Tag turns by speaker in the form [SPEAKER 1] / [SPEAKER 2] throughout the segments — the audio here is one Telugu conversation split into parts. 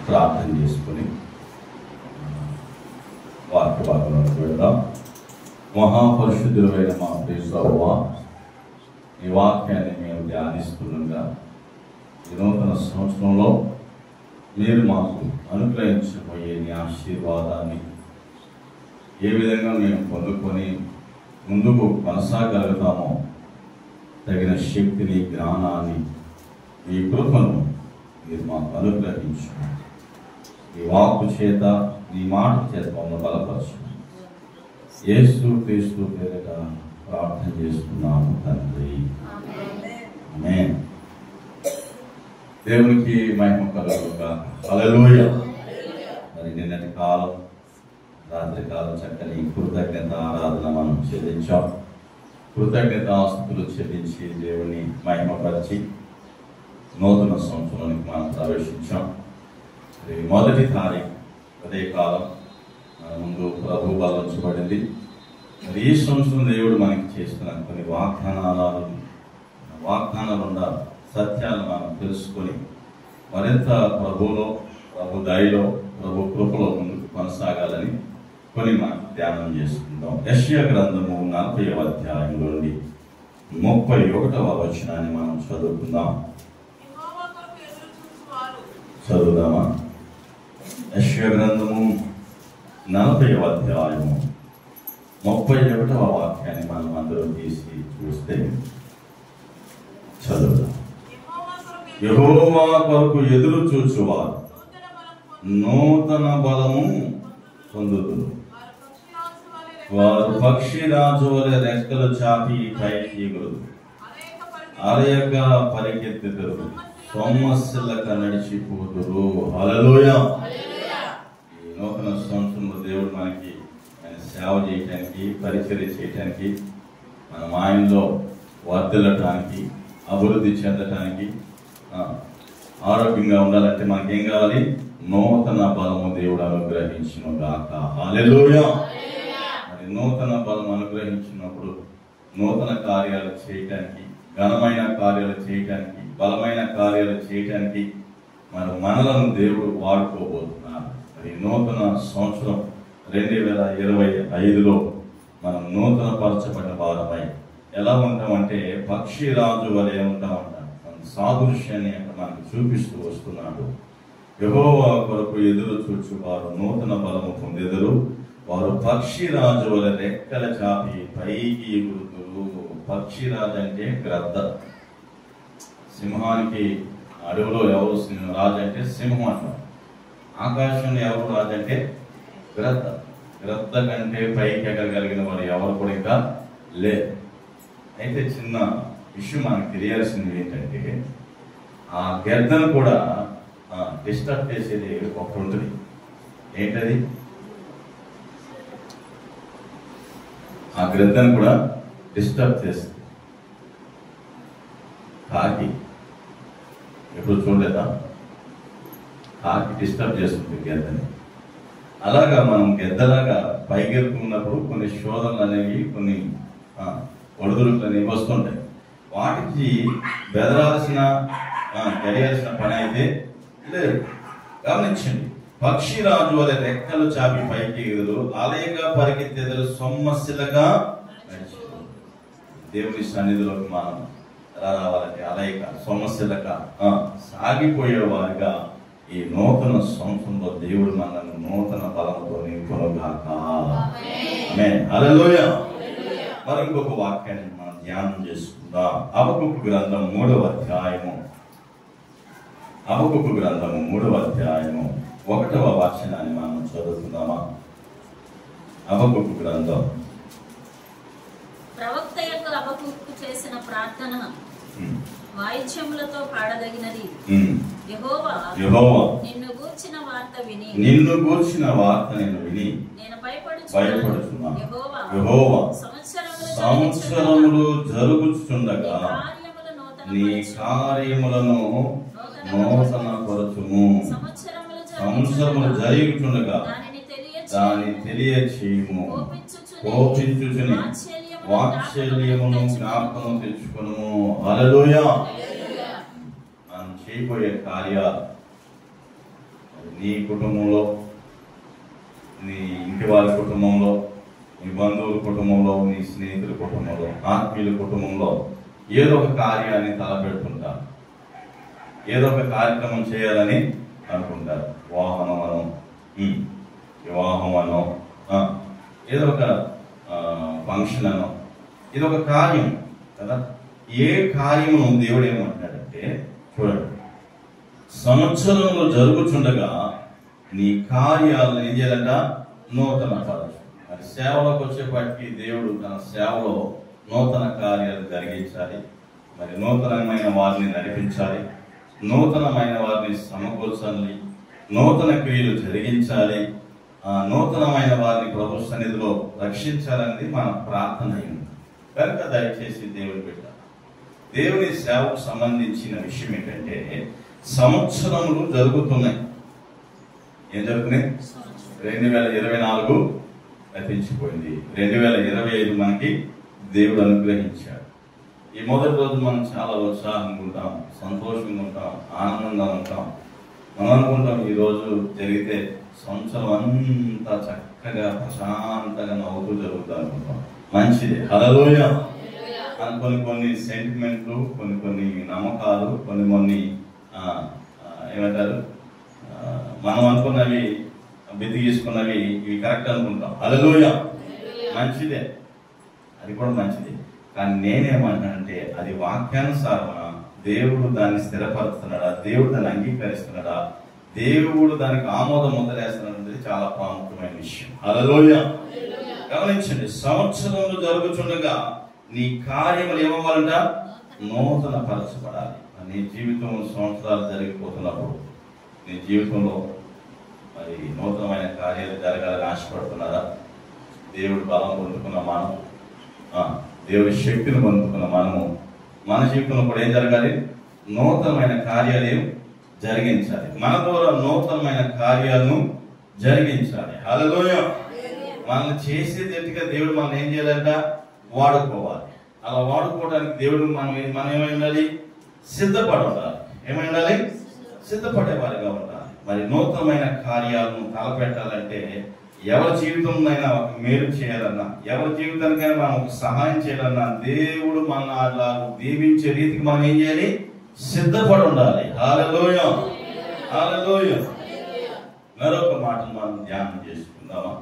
[SPEAKER 1] ప్రార్థన చేసుకుని వాక్య భాగంలోకి వెళ్దాం. మహాపరిశుద్ధుడైన మా ప్రియ ప్రభువా, ఈ వాక్యాన్ని మేము ధ్యానిస్తుండగా ఈ నూతన సంవత్సరంలో మీరు మాకు అనుగ్రహించబోయే నీ ఆశీర్వాదాన్ని ఏ విధంగా మేము పొందుకొని ముందుకు కొనసాగలుగుతామో తగిన శక్తిని, జ్ఞానాన్ని, ఈ కృపను మీరు మాకు అనుగ్రహించు. ఈ వాక్కు చేత, ఈ మాట చేత మమ్మల్ని బలపరచు. యేసు క్రీస్తు పేరిట ప్రార్థన చేస్తున్నాము తండ్రి, ఆమేన్. దేవునికి మహిమ కలుగుగా. హల్లెలూయా. మరి నిన్నటి కాలం, రాత్రి కాలం చక్కని కృతజ్ఞత ఆరాధన మనం చెల్లించాం. కృతజ్ఞతాస్తుతులు చెల్లించి దేవుని మహిమపరిచి నూతన సంవత్సరానికి మనం ప్రవేశించాం. మొదటి తారీఖు ఉదయకాలం మన ముందు ప్రభు బలించబడింది. మరి ఈ సంవత్సరం దేవుడు మనకి చేస్తున్న కొన్ని వాగ్దానాలు ఉన్న సత్యాలు మనం తెలుసుకొని మరింత ప్రభులో, ప్రభు దయలో, ప్రభు కృపలో ముందుకు కొనసాగాలని కొన్ని మనం ధ్యానం చేసుకుందాం. యెషయా గ్రంథము 40వ అధ్యాయం నుండి 31వ వచనాన్ని మనం చదువుకుందాం. చదువుదామా? యెషయా గ్రంథము 40వ అధ్యాయము 31వ వాక్యాన్ని మనం అందరూ తీసి చూస్తే చదువుదాం. యెహోవా కొరకు ఎదురు చూచువారు నూతన బలము పొందుదురు. వారు పక్షి రాజు వలె రెక్కలు చాపి పైకి ఎగురుదు. అలయక పరిగెత్తుదురు, సొమ్మసిల్లక నడిచిపోదురు. హల్లెలూయా. ఈ నూతన సంవత్సరంలో దేవుడు మనకి ఆయన సేవ చేయటానికి, పరిచర్య చేయటానికి, మనం ఆయనలో వర్ధిల్లటానికి, అభివృద్ధి చెందటానికి, ఆరోగ్యంగా ఉండాలంటే మనకేం కావాలి? నూతన బలము దేవుడు అనుగ్రహించును గాక. హల్లెలూయా. మరి నూతన బలం అనుగ్రహించినప్పుడు నూతన కార్యాలు చేయటానికి, ఘనమైన కార్యాలు చేయటానికి, బలమైన కార్యాలు చేయటానికి మనలను దేవుడు వాడుకోబోతున్నారు. మరి నూతన సంవత్సరం 2025లో మనం నూతన పరచబడిన వారమై ఎలా ఉంటామంటే పక్షి రాజు వలె ఉంటామంట. సాదృశ్యాన్ని మనకు చూపిస్తూ వస్తున్నాడు. యెహోవా కొరకు ఎదురు చూచు వారు నూతన బలము పొందెదరు. వారు పక్షి రాజు వలె రెక్కల చాపి పైకి ఎగురుదురు. పక్షి రాజు అంటే గ్రద్ద. సింహానికి అడవిలో ఎవరు రాజు అంటే సింహం అంటారు. ఆకాశంలో ఎవరు రాజు అంటే గ్రద్ద. గ్రద్ద కంటే పైకి ఎగరగలిగిన వారు ఎవరు కూడా ఇంకా లేదు. అయితే చిన్న విషయం మనకు తెలియాల్సింది ఏంటంటే ఆ గెద్దను కూడా డిస్టర్బ్ చేసేది ఒకటి ఉంటుంది. ఏంటది? ఆ గ్రద్దను కూడా డిస్టర్బ్ చేస్తుంది కాకి. ఎప్పుడు చూడలేదా? కాకి డిస్టర్బ్ చేస్తుంది గెద్దని. అలాగా మనం గెద్దలాగా పైకెళ్తున్నప్పుడు కొన్ని శోధనలు అనేవి, కొన్ని ఒడిదుడుకులు అనేవి వస్తుంటాయి. వాటికి బెదరాల్సిన, తెలియాల్సిన పని అయితే లేదు. గమనించండి. పక్షి రాజు వలె రెక్కలు చాపి పైకి ఎగురు, అలయగా పరిగెత్తెదరు, సొమ్మసిల్లగా నడిచెదరు. దేవుని సన్నిధిలోకి మనం ఎలా రావాలంటే అలయక, సొమ్మసిల్లక సాగిపోయే వారిగా ఈ నూతన సంవత్సరంలో దేవుడు మనల్ని నూతన బలంతో నింపునుగాక. ఆమేన్. హల్లెలూయా. మరి ఇంకొక వాక్యాన్ని మనం ధ్యానం చేసుకుందాం. హబక్కూకు గ్రంథం 3వ అధ్యాయము 1వ వచనాన్ని మనం చదువుకుందామా? హబక్కూకు గ్రంథం.
[SPEAKER 2] ప్రవక్త యొక్క హబక్కూకు చేసిన ప్రార్థన వాయిద్యములతో పాడదగినది. యెహోవా నిన్ను గూర్చిన వార్త విని నేను భయపడుచున్నాను. యెహోవా
[SPEAKER 1] సంవత్సరములు జరుగుచుండగా నీ కార్యములను నూతన పరచుము. సంవత్సరములు జరుగుచుండగా దాన్ని తెలియచేయుము. కోపించుచుని వాత్సల్యమును జ్ఞాపకం తెచ్చుకును. హల్లెలూయా. మనం చేయబోయే కార్యాలు నీ కుటుంబంలో, నీ ఇంటి వారి కుటుంబంలో, నీ బంధువుల కుటుంబంలో, నీ స్నేహితుల కుటుంబంలో, ఆత్మీయుల కుటుంబంలో ఏదో ఒక కార్యాన్ని తలపెడుతుంటారు, ఏదో ఒక కార్యక్రమం చేయాలని అనుకుంటారు. వివాహం అనో ఏదో ఒక ఫంక్షన్ అనో, ఇది ఒక కార్యం కదా. ఏ కార్యము దేవుడు ఏమంటాడంటే, చూడండి, సంవత్సరంలో జరుగుతుండగా నీ కార్యాలను ఏం చేయాలంట? నూతన పరచు. మరి సేవలోకి వచ్చేపాటికి దేవుడు తన సేవలో నూతన కార్యాలు జరిగించాలి. మరి నూతనమైన వారిని నడిపించాలి, నూతనమైన వారిని సమకూర్చాలి, నూతన క్రియలు జరిగించాలి, నూతనమైన వారిని ప్రభు సన్నిధిలో రక్షించాలనేది మన ప్రార్థన అయింది. కనుక దయచేసి దేవుని బిడ్డ, దేవుని సేవకు సంబంధించిన విషయం ఏంటంటే, సంవత్సరములు జరుగుతున్నాయి. ఏం జరుగుతున్నాయి? 2024 గతించిపోయింది. 2025 మనకి దేవుడు అనుగ్రహించాడు. ఈ మొదటి రోజు మనం చాలా ఉత్సాహంగా ఉంటాం, సంతోషంగా ఉంటాం, ఆనందంగా ఉంటాం. మనం అనుకుంటాం ఈ రోజు జరిగితే సంవత్సరం అంతా చక్కగా ప్రశాంతంగా నవ్వుతూ జరుగుతుంది అనుకుంటాం. మంచిది, హల్లెలూయా. కొన్ని సెంటిమెంట్లు, కొన్ని నమ్మకాలు, కొన్ని ఏమంటారు, మనం అనుకున్నవి బెతికిసుకున్నవి ఇవి కరెక్ట్ అనుకుంటాం. హల్లెలూయా, మంచిదే, అది కూడా మంచిది. కానీ నేనేమంటానంటే, అది వాక్యానుసారమా? దేవుడు దాన్ని స్థిరపరుస్తున్నాడా? దేవుడు దాన్ని అంగీకరిస్తున్నాడా? దేవుడు దానికి ఆమోదం ముద్రేస్తున్నాడు? చాలా ప్రాముఖ్యమైన విషయం. హల్లెలూయా. గమనించండి, సంవత్సరంలో జరుగుతుండగా నీ కార్యములు ఏమవ్వాలంట? నూతన పరచబడాలి. నీ జీవితంలో సంవత్సరాలు జరిగిపోతున్నప్పుడు నీ జీవితంలో మరి నూతనమైన కార్యాలు జరగాలని ఆశపడుతున్నారా? దేవుడు బలం పొందుకున్న మనం, దేవుడి శక్తిని పొందుకున్న మనము మన జీవితంలో కూడా ఏం జరగాలి? నూతనమైన కార్యాలు జరిగించాలి. మన ద్వారా నూతనమైన కార్యాలను జరిగించాలి. హల్లెలూయా. మనల్ని చేసేటట్టుగా దేవుడు మనం ఏం చేయాలంట? వాడుకోవాలి. అలా వాడుకోవడానికి దేవుడు మనం ఏమై ఉండాలి? సిద్ధపడి ఉండాలి. ఏమై ఉండాలి? సిద్ధపడేవారిగా ఉండాలి. మరి నూతనమైన కార్యాలను తలపెట్టాలంటే, ఎవరి జీవితంలో ఒక మేలు చేయాలన్నా, ఎవరి జీవితానికైనా మనం ఒక సహాయం చేయాలన్నా, దేవుడు మన అలా దీవించే రీతికి మనం ఏం చేయాలి? సిద్ధపడి ఉండాలి. హల్లెలూయా, హల్లెలూయా. మరొక మాటను మనం ధ్యానం చేసుకుందామా?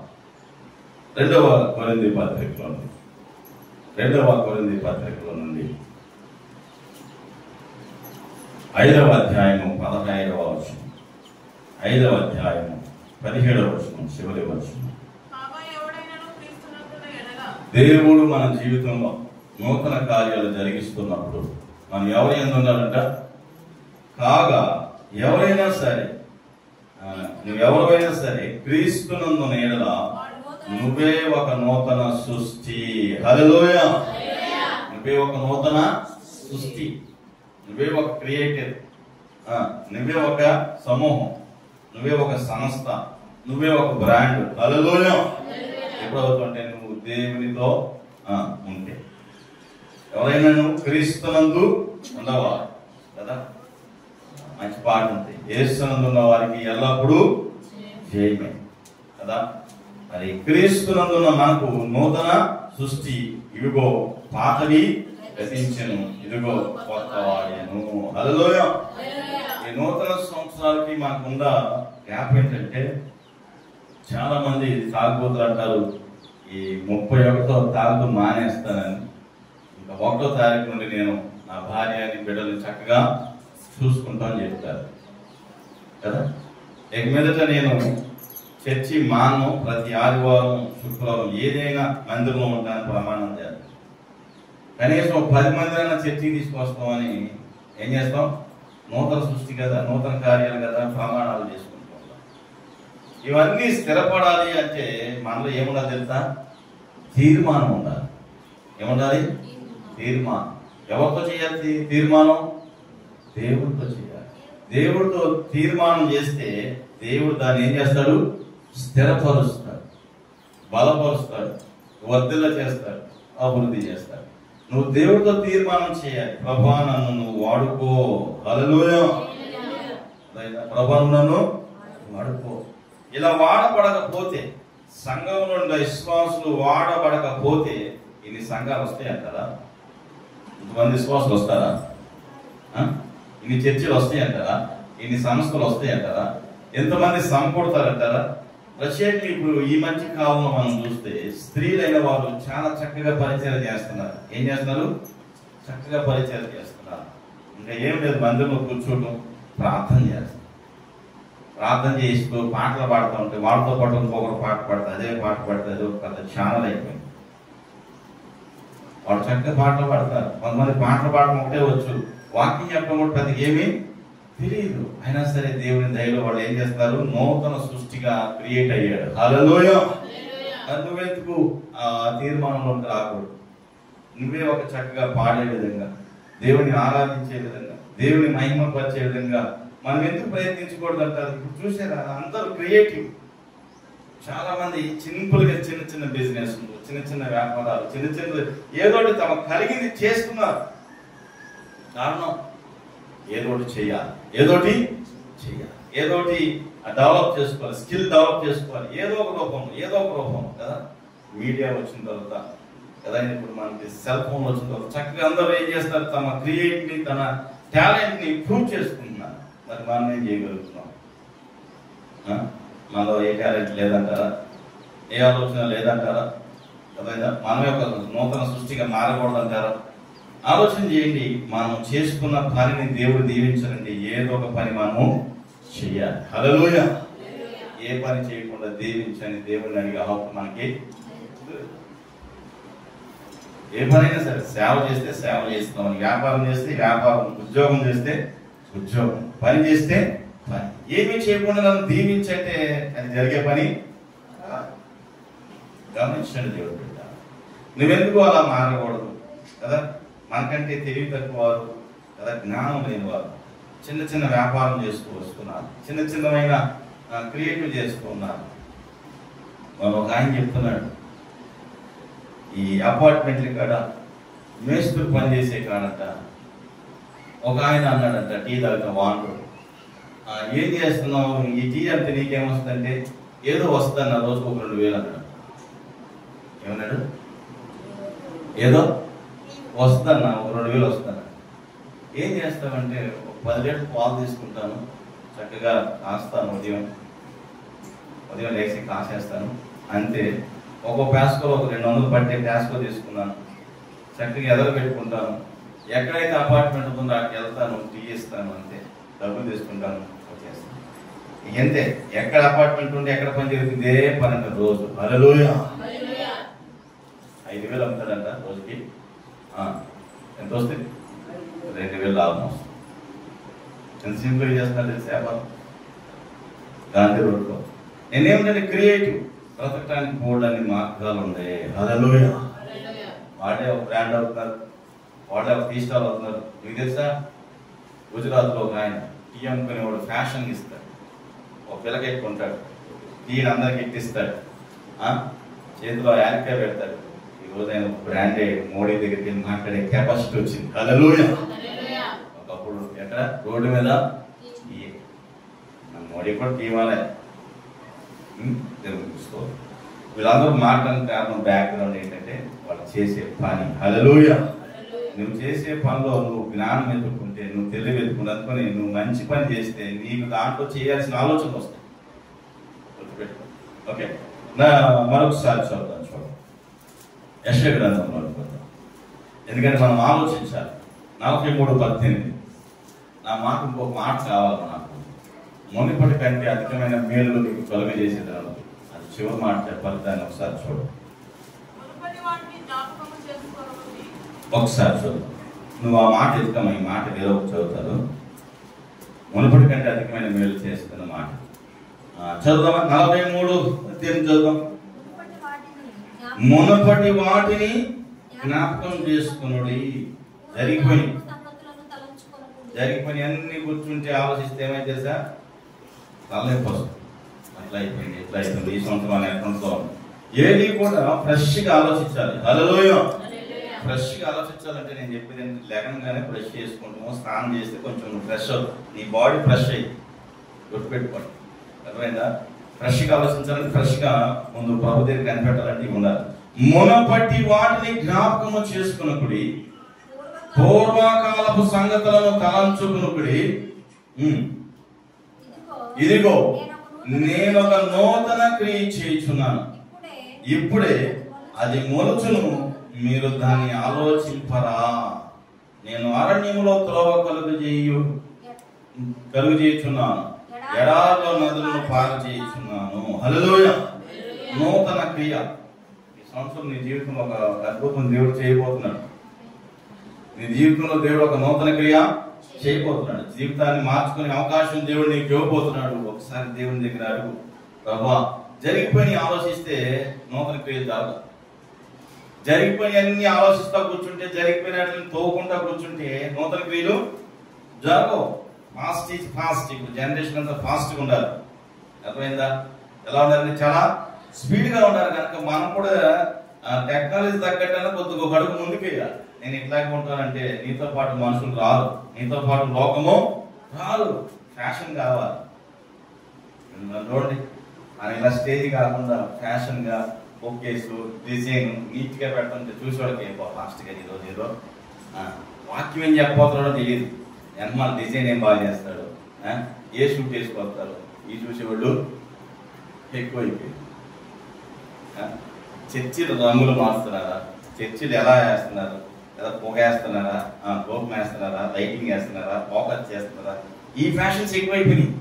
[SPEAKER 1] 2వ కొరింథీ పత్రికలో నుండి 5వ అధ్యాయము 15వ వచనం, 5వ అధ్యాయము 17వ వచనం, చివరి వచనం. దేవుడు మన జీవితంలో నూతన కార్యాలు జరిగిస్తున్నప్పుడు మనం ఎవరి యందు ఉండాలంట? కాగా ఎవరైనా సరే, నువ్వెవరైనా సరే క్రీస్తునందున ఎడల నువ్వే ఒక నూతన సృష్టి. హల్లెలూయా. నువ్వే ఒక నూతన సృష్టి, నువ్వే ఒక క్రియేటర్, నువ్వే ఒక సమూహం, నువ్వే ఒక సంస్థ, నువ్వే ఒక బ్రాండ్. హల్లెలూయా. ఎప్పుడవుతుంటే నువ్వు దేవునితో ఉంటే. ఎవరైనా నువ్వు క్రీస్తునందు ఉండవా కదా, మంచి పాట ఉంది. యేసునందు ఉన్న వారికి ఎల్లప్పుడూ జయమే కదా. మరి క్రీస్తునందున్న మనకు నూతన సృష్టి. ఇదిగో పాతవి గతించెను, ఇదిగో కొత్త వాడెను. హల్లెలూయా. ఈ నూతన సంవత్సరాలకి మనకున్న గ్యాప్ ఏంటంటే, చాలా మంది తాగుబోతులు అంటారు, ఈ 31తో తాగుతూ మానేస్తానని, ఇంకా 1వ తారీఖు నుండి నేను నా భార్యని బిడ్డలు చక్కగా చూసుకుంటామని చెప్తారు కదా. ఇక మీదట నేను చర్చి మాను, ప్రతి ఆదివారం శుక్రవారం ఏదైనా మందిరంలో ఉంటాను ప్రమాణం చేస్తాను. కనీసం 10 మందిరైనా చర్చికి తీసుకొస్తామని ఏం చేస్తాం? నూతన సృష్టి కదా, నూతన కార్యాలు కదా, ప్రమాణాలు చేసుకుంటూ ఉంటాం. ఇవన్నీ స్థిరపడాలి అంటే మనలో ఏముండాలి తెలుసా? తీర్మానం ఉండాలి. ఏముండాలి? తీర్మానం. ఎవరితో చేయాలి తీర్మానం? దేవుడితో చేయాలి. దేవుడితో తీర్మానం చేస్తే దేవుడు దాన్ని ఏం చేస్తాడు? స్థిరపరుస్తాడు, బలపరుస్తాడు, వర్ధిల్ల చేస్తాడు, అభివృద్ధి చేస్తాడు. నువ్వు దేవుడితో తీర్మానం చేయాలి. ప్రభువా నన్ను నువ్వు వాడుకో. హల్లెలూయా. ప్రభువా నన్ను వాడుకో. ఇలా వాడబడకపోతే, సంఘంలో ఉన్న విశ్వాసులు వాడబడకపోతే ఇన్ని సంఘాలు వస్తాయంటారా? ఇంతమంది విశ్వాసులు వస్తారా? ఇన్ని చర్చలు వస్తాయంటారా? ఇన్ని సంస్థలు వస్తాయంటారా? ఎంతమంది సమకూడతారంటారా? ప్రత్యేకంగా ఇప్పుడు ఈ మధ్య కాలంలో మనం చూస్తే స్త్రీలైన వారు చాలా చక్కగా పరిచయం చేస్తున్నారు. ఏం చేస్తున్నారు? చక్కగా పరిచయం చేస్తున్నారు. ఇంకా ఏం లేదు, మందిరంలో కూర్చోవటం, ప్రార్థన చేస్తారు. ప్రార్థన చేస్తూ పాటలు పాడుతూ ఉంటే వాళ్ళతో పాటు ఇంకొకరు పాట పాడుతుంది, అదే పాట పాడుతుంది, అదే పెద్ద ఛానల్ అయిపోయింది. వాళ్ళు చక్కగా పాటలు పాడతారు. కొంతమంది పాటలు పాడడం ఒకటే వచ్చు, వాకింగ్ చెప్పడం కూడా పెద్దగా ఏమీ తెలియదు. అయినా సరే దేవుని దయలో వాళ్ళు ఏం చేస్తారు? నూతన సృష్టిగా క్రియేట్ అయ్యాడు. హల్లెలూయా. నువ్వెందుకు ఆ తీర్మానంలో రాకూడదు? నువ్వే ఒక చక్కగా పాడే విధంగా, దేవుని ఆరాధించే విధంగా, దేవుని మహిమపరిచే విధంగా మనం ఎందుకు ప్రయత్నించకూడదు అంటారు? ఇప్పుడు చూసారా, అందరూ క్రియేటివ్. చాలా మంది సింపుల్ గా చిన్న చిన్న బిజినెస్, చిన్న చిన్న వ్యాపారాలు, చిన్న చిన్న ఏదోటి తమ కలిగింది చేస్తున్నారు. కారణం ఏదోటి చేయాలి, ఏదోటి చేయాలి, ఏదోటి డెవలప్ చేసుకోవాలి, స్కిల్ డెవలప్ చేసుకోవాలి, ఏదో ఒక రూపం కదా. మీడియా వచ్చిన తర్వాత కదా, ఇప్పుడు మనకి సెల్ ఫోన్ వచ్చిన తర్వాత చక్కగా అందరూ ఏం చేస్తారు? తమ క్రియేటివ్ని, తన టాలెంట్ ని ప్రూవ్ చేసుకుంటున్నారు. మరి మనం ఏం చేయగలుగుతున్నాం? మనలో ఏ టాలెంట్ లేదంటారా? ఏ ఆలోచన లేదంటారా? కదా, మనం యొక్క నూతన సృష్టిగా మారకూడదంటారా? ఆలోచన చేయండి. మనం చేసుకున్న పనిని దేవుడు దీవించాలండి. ఏదో ఒక పని మనము చెయ్యాలి. హల్లెలూయా. ఏ పని చేయకుండా దీవించని దేవుడిని అడిగే హక్కు మనకి. ఏ పనైనా సరే, సేవ చేస్తే సేవ చేస్తున్నాం, వ్యాపారం చేస్తే వ్యాపారం, ఉద్యోగం చేస్తే ఉద్యోగం, పని చేస్తే పని. ఏమీ చేయకుండా నన్ను దీవించంటే అది జరిగే పని గమనించండి దేవుడు బిడ్డ. నువ్వెందుకు అలా మారకూడదు కదా? మనకంటే తెలివి తక్కువ వారు కదా, జ్ఞానం లేని వారు చిన్న చిన్న వ్యాపారం చేస్తూ వస్తున్నారు, చిన్న చిన్నమైన క్రియేటివ్ చేస్తూ ఉన్నారు. వాళ్ళు ఒక ఆయన చెప్తున్నాడు, ఈ అపార్ట్మెంట్ల కాడ మేస్త్రి పని చేసే కాడట ఒక ఆయన అన్నాడంట, టీ తాగుతా వాండు, ఏం చేస్తున్నావు? ఈ టీ అంటే నీకేమొస్తుందంటే, ఏదో వస్తుందన్న రోజుకు ఒక 2,000 అన్నాడు. ఏమన్నాడు? ఏదో వస్తుందన్న, ఒక 2,000 వస్తుందన్న. ఏం చేస్తామంటే, 10 లీటర్లు పాలు తీసుకుంటాను, చక్కగా కాస్తాను, ఉదయం లేచి కాసేస్తాను, అంతే. ఒక్కో ప్యాస్కోలో ఒక 200 పట్టే ప్యాస్కో తీసుకున్నాను, చక్కగా ఎదలు పెట్టుకుంటాను. ఎక్కడైతే అపార్ట్మెంట్ ఉందో అక్కడికి వెళ్తాను, టీ ఇస్తాను, అంతే. డబ్బులు తీసుకుంటాను, వచ్చేస్తాను. అంతే. ఎక్కడ అపార్ట్మెంట్ ఉంటే ఎక్కడ పని జరుగుతుంది, ఇదే పని అంటారు రోజు. హల్లెలూయా. 5,000 అమ్ముతాడంట రోజుకి. ఎంత వస్తుంది? 2,000 లాభం వస్తుంది. ఎంత సింపుల్గా చేస్తున్నాడు వ్యాపారం. గాంధీ రోడ్లో నేనేమిటంటే క్రియేటివ్, బ్రతకడానికి బోర్డు అన్ని మార్గాలు ఉన్నాయి. హల్లెలూయా. వాడే ఒక బ్రాండ్ అవుతున్నారు, వాడే ఒక టీ స్టాల్ అవుతున్నారు. మీకు తెలుసా, గుజరాత్లో ఒక ఆయన టీ అమ్ముకునేవాడు ఫ్యాషన్ ఇస్తాడు, ఒక పిల్లకెట్టుకుంటాడు, టీని అందరికి ఎట్టిస్తాడు, చేతిలో యాలకాయ పెడతాడు. ఈరోజు ఆయన బ్రాండెడ్ మోడీ దగ్గరికి వెళ్ళి మాట్లాడే కెపాసిటీ వచ్చింది. హల్లెలూయా. ఒకప్పుడు ఎక్కడ రోడ్డు మీద మోడీ కూడా టీ వాళ్ళే. వీళ్ళందరూ మాట్లాడడానికి కారణం బ్యాక్గ్రౌండ్ ఏంటంటే వాళ్ళు చేసే పని. హల్లెలూయా. నువ్వు చేసే పనిలో నువ్వు జ్ఞానం ఎదుర్కొంటే, నువ్వు తెలివి ఎదుర్కొని అనుకుని నువ్వు మంచి పని చేస్తే నీకు దాంట్లో చేయాల్సిన ఆలోచనలు వస్తాయి. గుర్తుపెట్టుకో. ఓకే, మరొకసారి చదువుతాను, చూడండి. యెషయా గ్రంథంలో అనుకుందాం, ఎందుకంటే మనం ఆలోచించాలి. 43:18. నా మాట ఇంకొక మాట కావాలి నాకు. మునిపటి కంటే అధికమైన మేలు నీకు కలుగజేసేదాను. అది చివరి మాట చెప్పాలి, దాన్ని ఒకసారి చూడు. ఒకసారి చూడు. నువ్వు ఆ మాట ఎదుకమ్మా, ఈ మాట ఏదో ఒకటి చదువుతారు. మునుపటి కంటే అధికమైన మేలు చేస్తున్న మాట చదువుదామా? 43 చదువుదాం. మునుపటి వాటిని జ్ఞాపకం చేసుకునుడి. జరిగిపోయి అన్ని కూర్చుంటే ఆలోచిస్తే ఏమైతే తెలుసా, తలనొప్పి వస్తుంది. అట్లా అయిపోయింది, ఎట్లా అయిపోయింది, ఈ సంవత్సరం ఎక్కడంతో ఏది కూడా ఫ్రెష్గా ఆలోచించాలి. హల్లెలూయా. ఫ్రెష్గా ఆలోచించాలంటే నేను చెప్పేది లేకంగానే బ్రష్ చేసుకుంటాము, స్నానం చేస్తే కొంచెం ఫ్రెష్ అవుతుంది, నీ బాడీ ఫ్రెష్ అయ్యి. గుర్తుపెట్టుకోండి. అర్థమైందా? ఫ్రెష్గా ఆలోచించాలంటే ఫ్రెష్గా ముందు ప్రభు దగ్గర కనిపెట్టాలంటే ఇవి ఉండాలి. మునపటి వాటిని జ్ఞాపకము చేసుకున్నప్పుడు, పూర్వకాలపు సంగతులను తలంచుకున్నప్పుడు, ఇదిగో నేను ఒక నూతన క్రియ చేయుచున్నాను, ఇప్పుడే అది మొలుచును, మీరు దాన్ని ఆలోచింపరా. నేను అరణ్యములో త్రోవ కలుగు చేయుచున్నాను, ఎడారిలో నదులను పారు చేయుచున్నాను. హల్లెలూయా. నూతన క్రియ. ఈ సంవత్సరం నీ జీవితంలో ఒక అద్భుతం దేవుడు చేయబోతున్నాడు. నీ జీవితంలో దేవుడు ఒక నూతన క్రియ చేయబోతున్నాడు. జీవితాన్ని మార్చుకునే అవకాశం దేవుడు నీకు ఇవ్వబోతున్నాడు. ఒకసారి దేవుని దగ్గర అడుగు, ప్రభువా జరిగిపోయి ఆలోచిస్తే నూతన క్రియలు జరగదు. జరిగిపోయి అన్ని ఆలోచిస్తా కూర్చుంటే, జరిగిపోయినట్లని తోకుంటా కూర్చుంటే నూతన క్రియలు జరగవు. Fast is fast. ఇప్పుడు జనరేషన్ అంతా ఫాస్ట్గా ఉండాలి. అర్థమైందా? ఎలా ఉండాలంటే చాలా స్పీడ్గా ఉండాలి. కనుక మనం కూడా టెక్నాలజీ తగ్గట్టు కొద్దిగా ఒక అడుగు ముందుకు వేయాలి. నేను ఇట్లాగే ఉంటానంటే నీతో పాటు మనుషులు రారు, నీతో పాటు లోకము రారు. ఫ్యాషన్ కావాలి. చూడండి, అని ఇలా స్టేజ్ కాకుండా ఫ్యాషన్గా బొకేసు డిజైన్ నీట్గా పెట్టంటే చూసేవాళ్ళకి ఫాస్ట్గా ఈరోజు ఏదో వాక్యం ఏం చెప్పబోతున్నాడో తెలియదు. ఎన్మాల డిజైన్ ఏం బాగా చేస్తాడు, ఏ షూట్ వేసుకొస్తారు, ఈ చూసేవాళ్ళు ఎక్కువైపోయింది. చర్చిలు రంగులు మారుస్తున్నారా, చర్చిలు ఎలా వేస్తున్నారు, లేదా పొగ వేస్తున్నారా, గోపం వేస్తున్నారా, లైటింగ్ వేస్తున్నారా, ఫోకస్ చేస్తున్నారా, ఈ ఫ్యాషన్స్ ఎక్కువైపోయినాయి.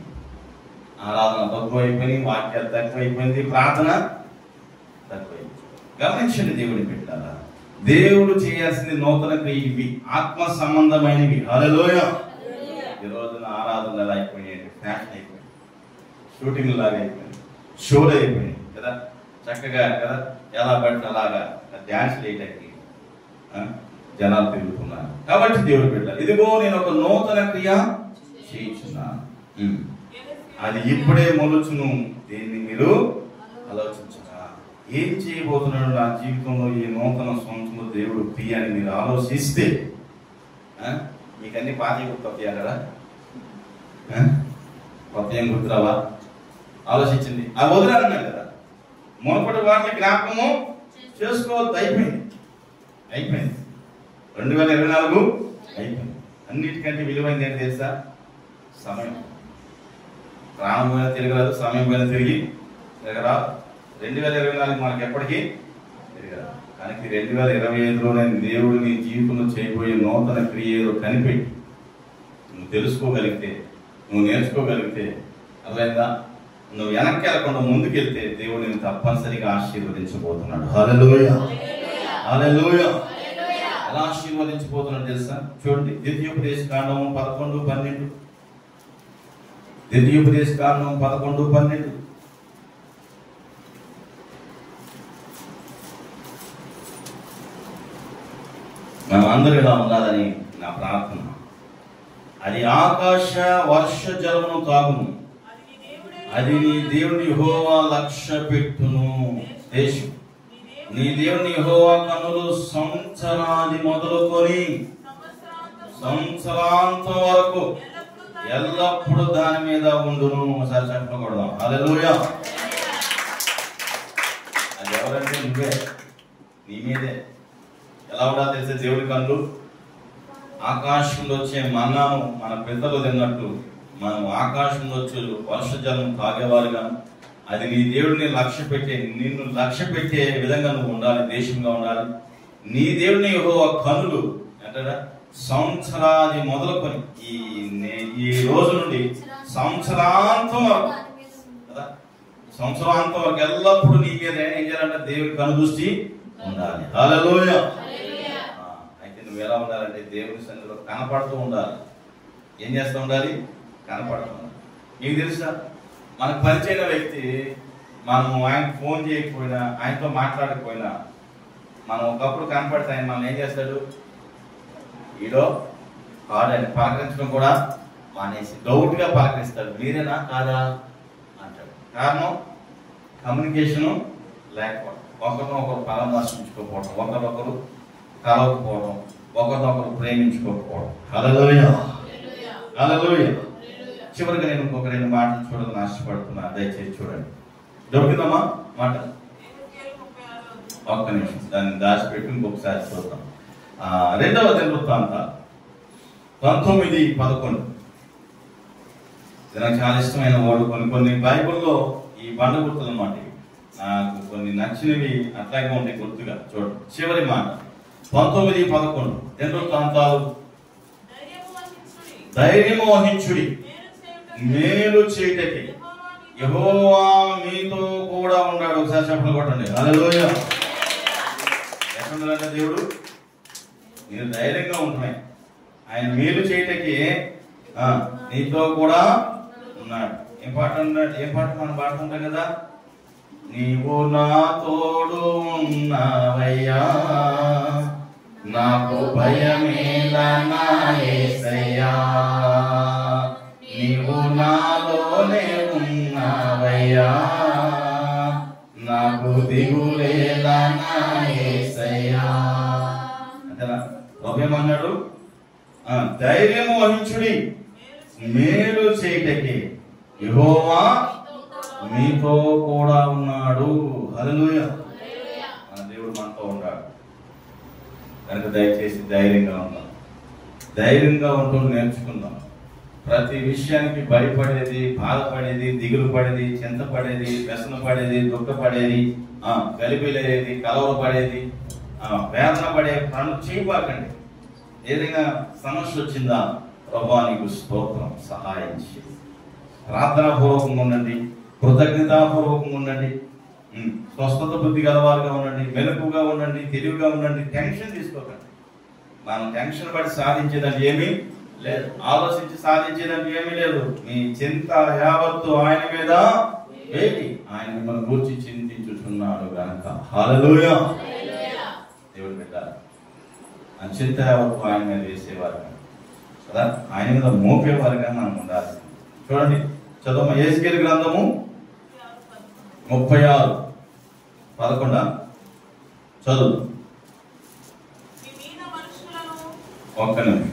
[SPEAKER 1] ఆరాధన తక్కువైపోయినాయి, వాక్యాలు తక్కువైపోయింది, ప్రార్థన తక్కువైపోయింది. గమనించండి దేవుడిని పెట్టారా, దేవుడు చేయాల్సింది నూతన క్రియ ఇవి, ఆత్మ సంబంధమైనవి. హల్లెలూయా. ఈ రోజున ఆరాధన ఎలా అయిపోయినాయి, ఫ్యాషన్ అయిపోయింది, షూటింగ్ లాగా అయిపోయింది, షోలు అయిపోయినాయి కదా, చక్కగా కదా ఎలా పడితే అలాగా డ్యాన్స్ వేయడానికి జనాలు తిరుగుతున్నారు. కాబట్టి దేవుడు పెట్టాలి, ఇదిగో నేను ఒక నూతన క్రియ చేయించున్నాను, అది ఇప్పుడే మొలుచును, దీన్ని మీరు ఆలోచించరా. ఏం చేయబోతున్నాడు నా జీవితంలో ఈ నూతన సంవత్సరంలో దేవుడు క్రియ అని మీరు ఆలోచిస్తే మీకు అన్ని పాత గుర్తొస్తాయా కదా, కొత్త ఏం గుర్తురావా? ఆలోచించింది ఆ వదిలేదన్నాడు కదా, మునపటి వాటిని జ్ఞాపకము చేసుకోవద్దు. అయిపోయింది 2024 అయిపోయింది. అన్నిటికంటే విలువైంది ఏంటి తెలుసా? సమయం. ప్రాణం పోయినా తిరగరాదు, సమయం పోయినా తిరగరాదు. 2024 మనకి ఎప్పటికీ తిరగరాదు. కానీ 2025లోనే దేవుడు నీ జీవితంలో చేయబోయే నూతన క్రియ ఏదో కనిపెట్టి నువ్వు తెలుసుకోగలిగితే, నువ్వు నేర్చుకోగలిగితే, అర్థమైందా? నువ్వు వెనక్కి వెళ్ళకుండా ముందుకెళ్తే దేవుడు నేను తప్పనిసరిగా ఆశీర్వదించబోతున్నాడు. హల్లెలూయా, హల్లెలూయా. ఎలా ఆశీర్వదించబోతున్నాడు తెలుసా? చూడండి, ద్వితీయోపదేశకాండము 11-12. ద్వితీయోపదేశకాండము 11-12. మనం అందరూ ఇలా ఉండాలని నా ప్రార్థన. అది ఆకాశ వర్ష జలమును తాగును, అది నీ దేవుని యెహోవా లక్ష్య పెట్టును. దేశం నీ దేవుని యెహోవా కన్నులు సంవత్సరాది మొదలుకొని సంవత్సరాంతం వరకు ఎల్లప్పుడూ దాని మీద ఉండును. ఒకసారి చెప్పకూడదు. హల్లెలూయా. అది ఎవరంటే నువ్వే, నీ మీదే. ఎలా ఉండాలి తెలిసే దేవుడి కన్నులు? ఆకాశంలో వచ్చే మన్నాను మన పెద్దలు తిన్నట్టు మనం ఆకాశంలో వచ్చే వర్షజలం తాగేవారుగా, అది నీ దేవుడిని లక్ష్య పెట్టే, నిన్ను లక్ష్య పెట్టే విధంగా నువ్వు ఉండాలి, దేశంగా ఉండాలి. నీ దేవుడిని యెహోవా కన్నులు అంటే సంవత్సరాది మొదలుకొని ఈ రోజు నుండి సంవత్సరాంతం వరకు కదా, సంవత్సరాంతం వరకు ఎల్లప్పుడూ నీ మీద ఏం చేయాలంటే దేవుడి కను దృష్టి ఉండాలి. హల్లెలూయా. అయితే నువ్వు ఎలా ఉండాలంటే దేవుని సన్నిధిలో కనపడుతూ ఉండాలి. ఏం చేస్తూ ఉండాలి? కనపడుతూ ఉండాలి. నీకు తెలుసా, మనకు పరిచయన వ్యక్తి మనం ఆయనకు ఫోన్ చేయకపోయినా, ఆయనతో మాట్లాడకపోయినా, మనం ఒకప్పుడు కనపడితే ఆయన మనం ఏం చేస్తాడు? ఈడో కాదు అని పలకరించడం కూడా మానేసి డౌట్గా పలకరిస్తాడు. మీరేనా కాదా అంటాడు. కారణం కమ్యూనికేషను లేకపోవడం, ఒకరినొకరు పరామర్శించుకోకపోవడం, ఒకరొకరు కలవకపోవడం, ఒకరినొకరు ప్రేమించుకోకపోవడం. హల్లెలూయా, హల్లెలూయా. చివరిగా నేను ఇంకొక 2 మాటలు చూడాలని ఆశపడుతున్నా, దయచేసి చూడండి. దొరికిందమ్మా మాట? ఒక్క నిమిషం దాన్ని దాచిపెట్టి ఇంకొకసారి చూద్దాం. 2వ దినవృత్తాంతాలు 19:11. నాకు చాలా ఇష్టమైన వాడు. కొన్ని బైబిల్లో ఈ బండ గుర్తులు అన్నమాట. నాకు కొన్ని నచ్చినవి అట్లాగే ఉంటాయి గుర్తుగా. చూడండి చివరి మాట 19:11. దినవృత్తాంతాలు. ధైర్యము వహించుడి, మేలు చేయటకి యెహోవా మీతో కూడా ఉన్నాడు. ఒకసారి చెప్పలు కొట్టండి. హల్లెలూయా. ఎక్కడున్నాడంటే దేవుడు? నేను ధైర్యంగా ఉంటున్నాయి. ఆయన మేలు చేయటకి నీతో కూడా ఉన్నాడు. ఏం పాట మనం పాడుతుంటాం కదా, నీవు నా తోడు ఉన్నావయ్యా, నాకు భయమేలా నా యేసయ్యా, నీవు నాలోనే ఉన్నావయ్యా, నాకు దిగులేలా నా యేసయ్యా. అంతేనా? ఒకేమన్నాడు? ధైర్యము వహించుడి, మేలు చేయటకి యెహోవా మీతో కూడా ఉన్నాడు. హల్లెలూయా. మన దేవుడు మనతో ఉన్నాడు కనుక దయచేసి ధైర్యంగా ఉందాం. ధైర్యంగా ఉంటూ నేర్చుకుందాం. ప్రతి విషయానికి భయపడేది, బాధపడేది, దిగులు పడేది, చింతపడేది, వ్యసన పడేది, దుఃఖపడేది, గలిబిలేది, కలవరపడేది, వేదన పడే పనులు చేయబాకండి. ఏదైనా సమస్య వచ్చిందా, ప్రభువా నీకు స్తోత్రం, సహాయం చేయి. ప్రార్థనాపూర్వకంగా ఉండండి, కృతజ్ఞతాపూర్వకంగా ఉండండి, స్వస్థత బుద్ధి గలవారుగా ఉండండి, మెలకుగా ఉండండి, తెలివిగా ఉండండి. టెన్షన్ తీసుకోకండి. మనం టెన్షన్ పడి సాధించేదానికి ఏమీ లేదు, ఆలోచించి సాధించేదానికి ఏమీ లేదు. మీ చింత యావత్తు ఆయన మీద వేడి, ఆయన మిమ్మల్ని గూర్చి చింతించుచున్నాడు గనక. హల్లెలూయా. దేవుడు పెట్టాలి. ఆ చింత యావత్తు ఆయన మీద వేసేవారు కదా, ఆయన మీద మోపేవారుగా మనం ఉండాలి. చూడండి చదువు యెహెజ్కేలు గ్రంథము 36:11 చదువు. ఒక్క నిమిషం.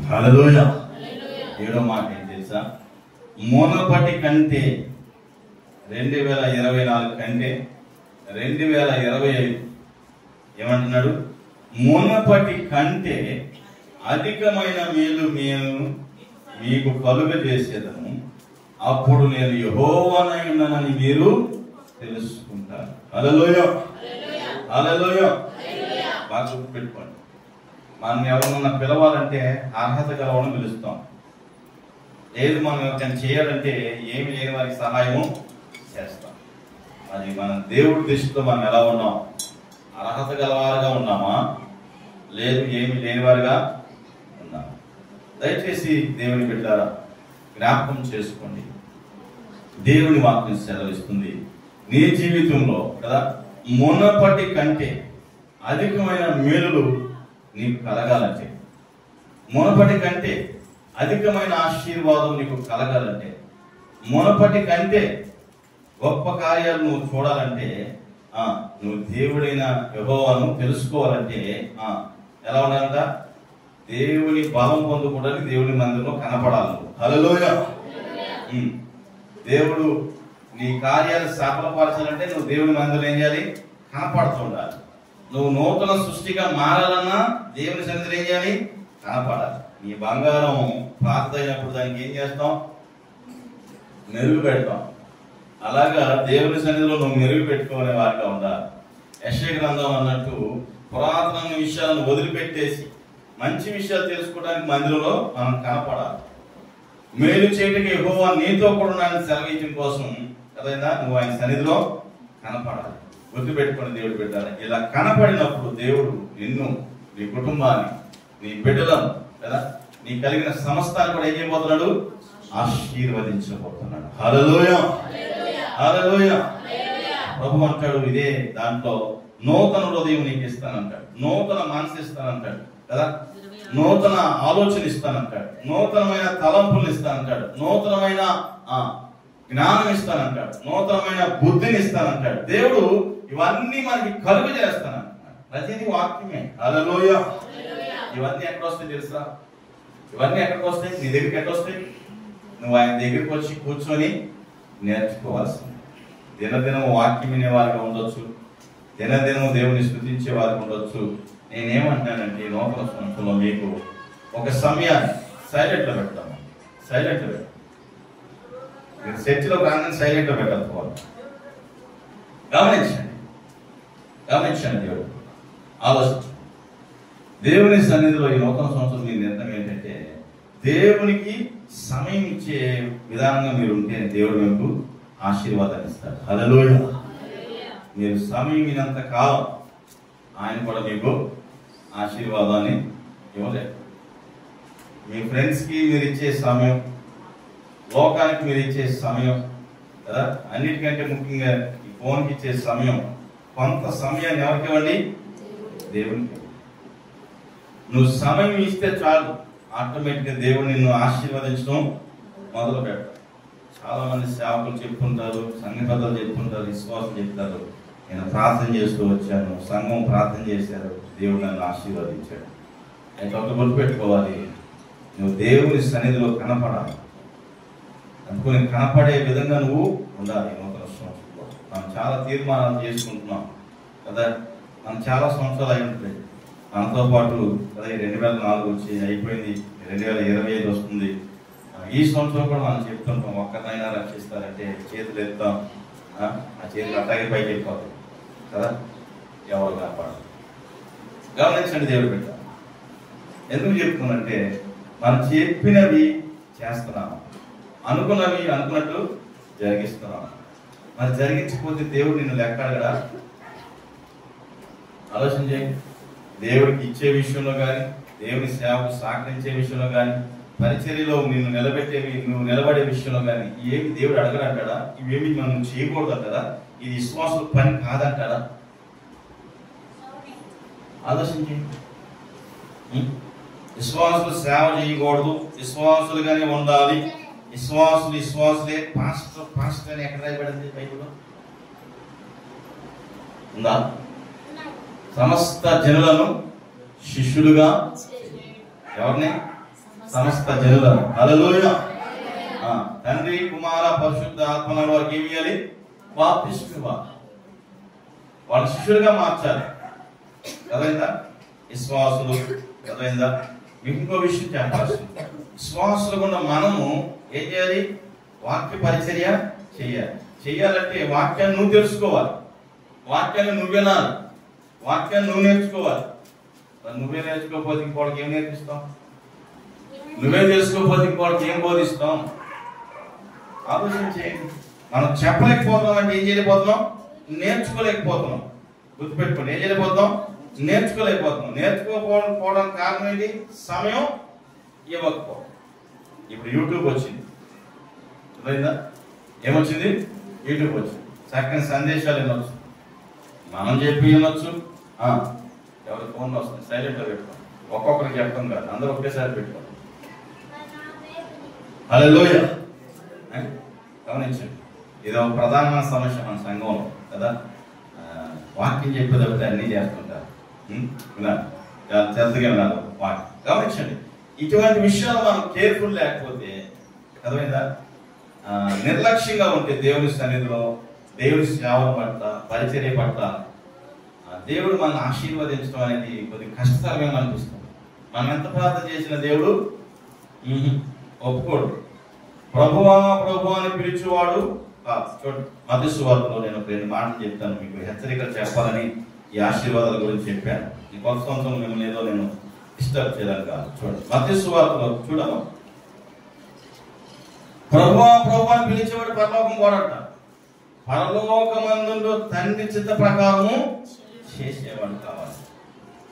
[SPEAKER 1] హల్లెలూయా. 7వ మాట ఏం తెలుసా? మునుపటి కంటే 2024 కంటే 2025 ఏమంటున్నాడు? మునుపటి కంటే అధికమైన మేలు నేను మీకు కలుగజేసేదను, అప్పుడు నేను యెహోవానై ఉన్నానని మీరు తెలుసుకుంటారు. హల్లెలూయా. హల్లెలూయా. బాగా గుర్తుపెట్టుకోండి. మనం ఎవరన్నా పిలవాలంటే అర్హత గలవాళ్ళని పిలుస్తాం. లేదు మనం ఎవరికైనా చేయాలంటే ఏమి లేని వారికి సహాయము చేస్తాం. అది మన దేవుడి దృష్టిలో మనం ఎలా ఉన్నాం? అర్హత గలవారుగా ఉన్నామా, లేదు ఏమి లేనివారుగా ఉన్నామా? దయచేసి దేవుని బిడ్డలారా జ్ఞాపకం చేసుకోండి. దేవుని వాక్యం సెలవిస్తుంది, నీ జీవితంలో కదా మునపటి కంటే అధికమైన మేలులు నీకు కలగాలంటే, మునపటి కంటే అధికమైన ఆశీర్వాదం నీకు కలగాలంటే, మునపటి కంటే గొప్ప కార్యాలు నువ్వు చూడాలంటే, నువ్వు దేవుడైన యెహోవాను తెలుసుకోవాలంటే ఎలా ఉండాలంట? దేవుని బలం పొందుకోవడానికి దేవుని మందిరంలో కనపడాలి. హల్లెలూయా. దేవుడు నీ కార్యాలు సఫలపరచాలంటే నువ్వు దేవుని మందిరంలో ఏం చేయాలి? కనపడుతూ ఉండాలి. నువ్వు నూతన సృష్టిగా మారాలన్నా దేవుని సన్నిధిలో ఏం చేయాలి? కనపడాలి. నీ బంగారం పాతదైనప్పుడు దానికి ఏం చేస్తాం? మెరుగు పెడతాం. అలాగా దేవుని సన్నిధిలో నువ్వు మెరుగు పెట్టుకునే వారిగా ఉండాలి. యెషయా గ్రంథం అన్నట్టు పురాతన విషయాలను వదిలిపెట్టేసి మంచి విషయాలు తెలుసుకోవడానికి మందిరంలో మనం కనపడాలి. మేలు చేయటకి యెహోవా నీతో కూడా ఉన్నాడని సెలవించడం కోసం కదైనా నువ్వు ఆయన సన్నిధిలో కనపడాలి. గుర్తుపెట్టుకుని దేవుడు పెట్టాలి. ఇలా కనపడినప్పుడు దేవుడు నిన్ను, నీ కుటుంబాన్ని, నీ బిడ్డలను కదా నీ కలిగిన సమస్తాన్ని కూడా ఏం చేయబోతున్నాడు? ఆశీర్వదించబోతున్నాడు. హల్లెలూయా. హల్లెలూయా. ప్రభు అంటాడు, ఇదే దాంట్లో నూతన హృదయం నీకు ఇస్తానంటాడు, నూతన మనసు ఇస్తానంటాడు కదా, నూతన ఆలోచన ఇస్తానంటాడు, నూతనమైన తలంపులు ఇస్తానంటాడు, నూతనమైన జ్ఞానం ఇస్తానంటాడు, నూతనమైన బుద్ధిని ఇస్తానంటాడు. దేవుడు ఇవన్నీ మనకి కలుగు చేస్తానంటున్నాడు. ప్రతిదీ వాక్యమే. హల్లెలూయా. ఇవన్నీ ఎక్కడ వస్తాయి తెలుసా? ఇవన్నీ ఎక్కడికి వస్తాయి? నీ దగ్గరికి ఎక్కడ వస్తాయి? నువ్వు ఆయన దగ్గరికి వచ్చి కూర్చొని నేర్చుకోవాల్సింది. దినదినం వాక్యం వినేవారిగా ఉండొచ్చు, దినదినం దేవుని స్తుతించే వారికి ఉండొచ్చు. నేనేమంటున్నానంటే నూతన సంవత్సరంలో మీకు ఒక సమయాన్ని సైలెంట్లో పెడతాము. సైలెంట్లో పెట్టాం. మీరు చర్చిలో రాగానే సైలెంట్లో పెట్టాలి. గమనించండి, గమనించండి. దేవుడు ఆలోచించండి. దేవుని సన్నిధిలో ఈ నూతన సంవత్సరం మీ నిర్ణయం ఏంటంటే దేవునికి సమయం ఇచ్చే విధానంగా మీరు ఉంటే దేవుడు మీకు ఆశీర్వాదాన్ని ఇస్తాడు. హల్లెలూయా. మీరు సమయం ఇనంత కాలం ఆయన కూడా మీకు ఆశీర్వాదాన్ని ఇవ్వలేదు. మీ ఫ్రెండ్స్కి మీరు ఇచ్చే సమయం, లోకానికి మీరు ఇచ్చే సమయం కదా, అన్నిటికంటే ముఖ్యంగా ఈ ఫోన్కి ఇచ్చే సమయం, కొంత సమయాన్ని ఎవరికి ఇవ్వండి? దేవునికి. నువ్వు సమయం ఇస్తే చాలు, ఆటోమేటిక్గా దేవుడు నిన్ను ఆశీర్వదించడం మొదలు పెడతాడు. చాలా మంది సేవకులు చెప్పుకుంటారు, సంఘ పెద్దలు చెప్పుకుంటారు, విశ్వాసం చెప్తారు, నేను ప్రార్థన చేస్తూ వచ్చాను, సంఘం ప్రార్థన చేశారు, దేవుడు నన్ను ఆశీర్వదించాడు. అయితే ఒక గుర్తుపెట్టుకోవాలి, నువ్వు దేవుని సన్నిధిలో కనపడాలి. అందుకని కనపడే విధంగా నువ్వు ఉండాలి. నూతన సంవత్సరంలో మనం చాలా తీర్మానాలు చేసుకుంటున్నాం కదా, మనం చాలా సంవత్సరాలు అయి ఉంటాయి మనతో పాటు కదా. 2004 వచ్చి అయిపోయింది, 2025 వస్తుంది. ఈ సంవత్సరం కూడా మనం చెప్తుంటాం, ఒక్కరినైనా రక్షిస్తారంటే చేతులు ఎత్తాం, ఆ చేతులు అట్లాగే పైకి వెళ్ళిపోతాయి కదా, ఎవరు కాపాడు. గమనించండి దేవుడు బిడ్డ, ఎందుకు చెప్తున్నానంటే మనం చెప్పినవి చేస్తున్నాము, అనుకున్నవి అనుకున్నట్టు జరిగిస్తున్నాము. మరి జరిగించకపోతే దేవుడు నిన్ను లెక్క అడగడా? ఆలోచన చేయండి. దేవుడికి ఇచ్చే విషయంలో కానీ, దేవుని సేవకు సహకరించే విషయంలో కానీ, పరిచర్యలో నిన్ను నువ్వు నిలబడే విషయంలో కానీ ఏమి దేవుడు అడగడంటాడా? ఇవేమి మనం చేయకూడదు అంటారా? ఇది విశ్వాసుల పని కాదంటారా? ఆలోచించి. విశ్వాసులు సేవ చేయకూడదు, విశ్వాసులుగానే ఉండాలి, విశ్వాసులే పాస్టర్ అని ఎక్కడ రాయబడింది బైబిల్లో? ఉందా? సమస్త జనులను శిష్యులుగా, ఎవరిని? సమస్త జనులను. హల్లెలూయా. తండ్రి కుమార పరిశుద్ధ ఆత్మలను వారికి ఏమి ఇవ్వాలి? బాప్తిస్మం ఇవ్వాలి. వాళ్ళ శిష్యులుగా మార్చాలి. అర్థమైందా? విశ్వాసులు. అర్థమైందా? మీకు ఇంకో విషయం చెప్పాల్సింది, విశ్వాసులు ఉన్న మనము ఏం చేయాలి? వాక్య పరిచర్య చెయ్యాలంటే వాక్యాన్ని నువ్వు తెలుసుకోవాలి, వాక్యాన్ని నువ్వు వినాలి, వాక్యాన్ని నువ్వు నేర్చుకోవాలి. నువ్వే నేర్చుకోకపోతే ఇంకోటికి ఏం నేర్పిస్తాం? నువ్వే తెలుసుకోకపోతే ఇంకోటికి ఏం బోధిస్తాం? ఆలోచించేయండి. మనం చెప్పలేకపోతున్నాం అంటే ఏం చేయలేకపోతున్నాం? నేర్చుకోలేకపోతున్నాం. గుర్తుపెట్టుకోండి, ఏం చేయలేకపోతున్నాం? నేర్చుకోలేకపోతున్నాం. నేర్చుకోకపోవడానికి కారణం ఏంటి? సమయం ఇవ్వకపోవడం. ఇప్పుడు యూట్యూబ్ వచ్చింది, అర్థమైందా? ఏమొచ్చింది? యూట్యూబ్ వచ్చింది. చక్కని సందేశాలు వినొచ్చు, మనం చెప్పి వినొచ్చు. ఎవరి ఫోన్లో వస్తుంది, సైలెంట్లో పెట్టుకోండి. ఒక్కొక్కరికి చెప్పడం కాదు, అందరూ ఒకేసారి పెట్టుకోండి. హల్లెలూయా. గమనించండి, ఇది ఒక ప్రధానమైన సమస్య మన సంఘంలో కదా. వాక్యం చెప్పేదైతే అన్నీ చేస్తుంటారు, వినాలి, శ్రద్ధగా వినాలి వాక్యం. గమనించండి, ఇటువంటి విషయాలు మనం కేర్ఫుల్ లేకపోతే, అర్థమైందా, నిర్లక్ష్యంగా ఉంటే దేవుని సన్నిధిలో, దేవుని సేవ పట్ల, పరిచర్య పట్ల దేవుడు మనల్ని ఆశీర్వదించడం అనేది కొద్దిగా కష్టతరమేమో అనిపిస్తుంది. మనం ఎంత ప్రార్థన చేసిన దేవుడు ఒప్పుకోడు. ప్రభువా ప్రభువా అని పిలిచేవాడు చూడండి. మత్తయి సువార్తలో నేను 2 మాటలు చెప్తాను, మీకు హెచ్చరికలు చెప్పాలని ఈ ఆశీర్వాదాల గురించి చెప్పాను. ఈ కొత్త సంవత్సరం మిమ్మల్ని ఏదో నేను డిస్టర్బ్ చేయడానికి కాదు. చూడండి, మత్తయి సువార్తలో చూడము, ప్రభువా ప్రభువా అని పిలిచేవాడు పరలోకం పోడట, పరలోకమందు తండ్రి చిత్త ప్రకారము చేసేవాడు కావాలి.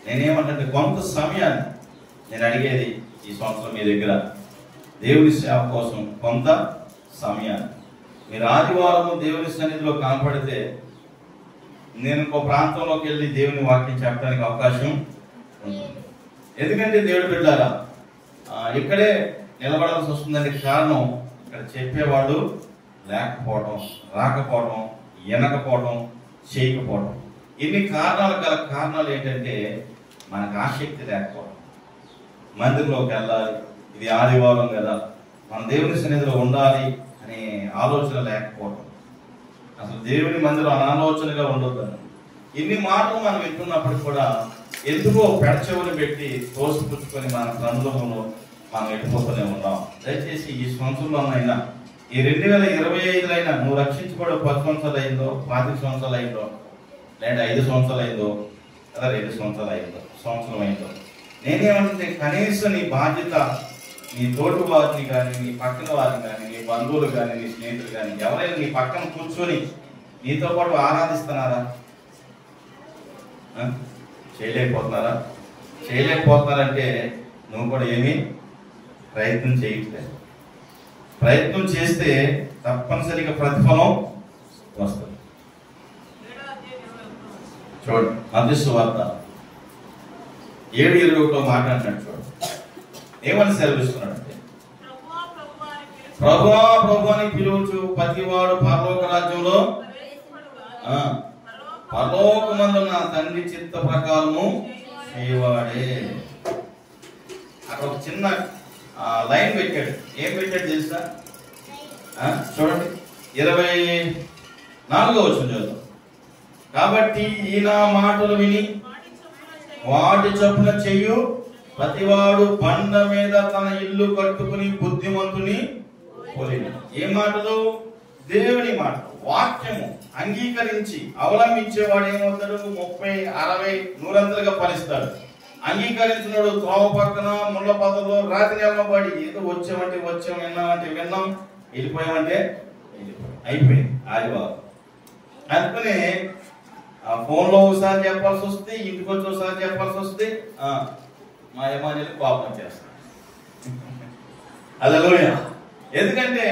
[SPEAKER 1] నేనేమంటే కొంత సమయాన్ని నేను అడిగేది ఈ సంవత్సరం మీ దగ్గర దేవుని సేవ కోసం కొంత సమయాన్ని మీరు ఆదివారం దేవుని సన్నిధిలో కనపడితే నేను ఇంకో ప్రాంతంలోకి వెళ్ళి దేవుని వాక్యం చెప్పడానికి అవకాశం ఉంది. ఎందుకంటే దేవుడు బిడ్డలారా ఇక్కడే నిలబడాల్సి వస్తుందంటే కారణం ఇక్కడ చెప్పేవాళ్ళు లేకపోవడం, రాకపోవడం, వినకపోవడం, చేయకపోవడం. ఇన్ని కారణాలు గల కారణాలు ఏంటంటే మనకు ఆసక్తి లేకపోవడం. మందిరంలోకి వెళ్ళాలి, ఇది ఆదివారం కదా, మన దేవుని సన్నిధిలో ఉండాలి అనే ఆలోచన లేకపోవడం, అసలు దేవుని మందిరం అనాలోచనగా ఉండొద్దని ఇన్ని మాటలు మనం వింటున్నప్పుడు కూడా ఎందుకో పెడచెవుని పెట్టి తోసిపుచ్చుకొని మన కనులలో మనం వెళ్ళిపోతూనే ఉన్నాం. దయచేసి ఈ సంవత్సరంలోనైనా, ఈ 2025 నువ్వు రక్షించుకోవడం 10 సంవత్సరాలు అయిందో, 25 సంవత్సరాలు అయిందో, లేదా 5 సంవత్సరాలు అయిందో, లేదా 2 సంవత్సరాలు అయిందో, సంవత్సరం అయిందో, నేనేమంటే కనీసం నీ బాధ్యత నీ తోటి వారిని కానీ, నీ పక్కన వారిని కానీ, నీ బంధువులు కానీ, నీ స్నేహితులు కానీ ఎవరైనా నీ పక్కన కూర్చొని నీతో పాటు ఆరాధిస్తున్నారా? చేయలేకపోతున్నారా? చేయలేకపోతున్నారంటే నువ్వు కూడా ఏమీ ప్రయత్నం చేయట్లేదు. ప్రయత్నం చేస్తే తప్పనిసరిగా ప్రతిఫలం వస్తుంది. చూడండి, మత్తయి సువార్త 7:21 మాట్లాడినట్టు చూడండి, ఏమని సెలవిస్తున్నాడంటే, ప్రభువా ప్రభువా అని పిలువచ్చు ప్రతివాడు పరలోక రాజ్యంలో పరలోకమందు నా తండ్రి చిత్త ప్రకారము చేయవాడే. అక్కడ ఒక చిన్న లైన్ పెట్టాడు. ఏం పెట్టాడు తెలుసా? చూడండి, 24వ వచనం చదువుతాం. కాబట్టి ఈ నా మాటలు విని వాటి చొప్పున చెయ్యు ప్రతివాడు బండ మీద తన ఇల్లు కట్టుకుని బుద్ధిమంతుని పోలిన. ఏ మాటలు? దేవుని మాటలు, వాక్యము అంగీకరించి అవలంబించేవాడు ఏమవుతాడు? 30, 60, 100 ఫలిస్తాడు. అంగీకరించినాడు త్రోవ పక్కన ముళ్ళ పొదలో రాత్రి నిలబడి ఏదో వచ్చామంటే వచ్చాం, విన్నామంటే విన్నాం, వెళ్ళిపోయామంటే వెళ్ళిపోయాం, అయిపోయింది ఆదివారం అనుకుని ఫోన్లో ఒకసారి చెప్పాల్సి వస్తే, ఇంటికి వచ్చి ఒకసారి చెప్పాల్సి వస్తే మా యజమానులు కోపం చేస్తారు. హల్లెలూయా. ఎందుకంటే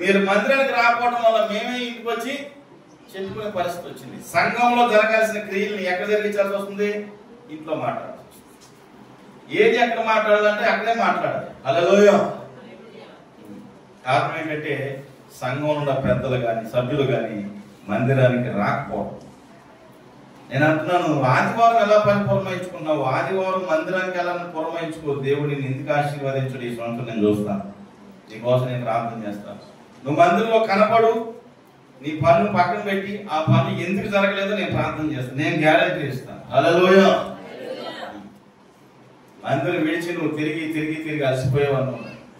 [SPEAKER 1] మీరు మందిరానికి రాకపోవడం వల్ల మేమే ఇంటికి వచ్చి చెప్పుకునే పరిస్థితి వచ్చింది. సంఘంలో జరగాల్సిన క్రియల్ని ఎక్కడ జరిగించాల్సి వస్తుంది? ఇంట్లో మాట్లాడాల్సి వస్తుంది. ఏది ఎక్కడ మాట్లాడాలంటే అక్కడే మాట్లాడాలి. హల్లెలూయా. కారణం ఏంటంటే సంఘంలో ఉన్న పెద్దలు కానీ, సభ్యులు కానీ మందిరానికి రాకపోవడం. నేను అంటున్నాను, ఆదివారం ఎలా పని పురమాయించుకున్నావు? ఆదివారం మందిరానికి ఎలా పురమాయించుకో. దేవుడిని ఎందుకు ఆశీర్వదించడు ఈ సంవత్సరం నేను చూస్తాను. నీకోసం నేను ప్రార్థన చేస్తాను. నువ్వు మందిరంలో కనపడు, నీ పనులు పక్కన పెట్టి ఆ పనులు ఎందుకు జరగలేదో నేను ప్రార్థన చేస్తాను. నేను గ్యారెంటీ ఇస్తాను. హల్లెలూయా. మందిరం విడిచి నువ్వు తిరిగి తిరిగి తిరిగి అలసిపోయేవాడు.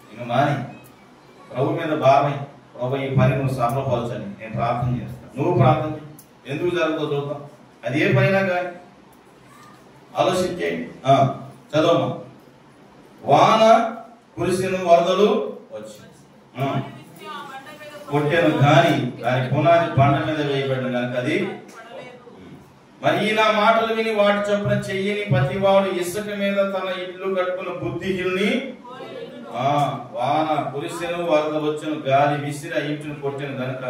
[SPEAKER 1] నేను మాని ప్రభు మీద భారమై, ప్రభు ఈ పని నువ్వు సఫలపరచని నేను ప్రార్థన చేస్తాను. నువ్వు ప్రార్థన ఎందుకు జరుగుతుందో చూద్దాం. అది ఏ పైనా కానీ ఆలోచించేయండి. చదవమ్మా. వాన కురిసిన వరదలు వచ్చి కొట్టాను కానీ దాని పునాది బండ మీద వేయబడిన కనుక అది. మరి ఈ నా మాటలు విని వాటి చొప్పున చెయ్యని ప్రతివాడు ఇసుక మీద తన ఇల్లు కట్టుకున్న బుద్ధిహీనుని వాన కురిసెను వరద వచ్చును గాలి విసిరి ఆ ఇంటిని కొట్టాను కనుక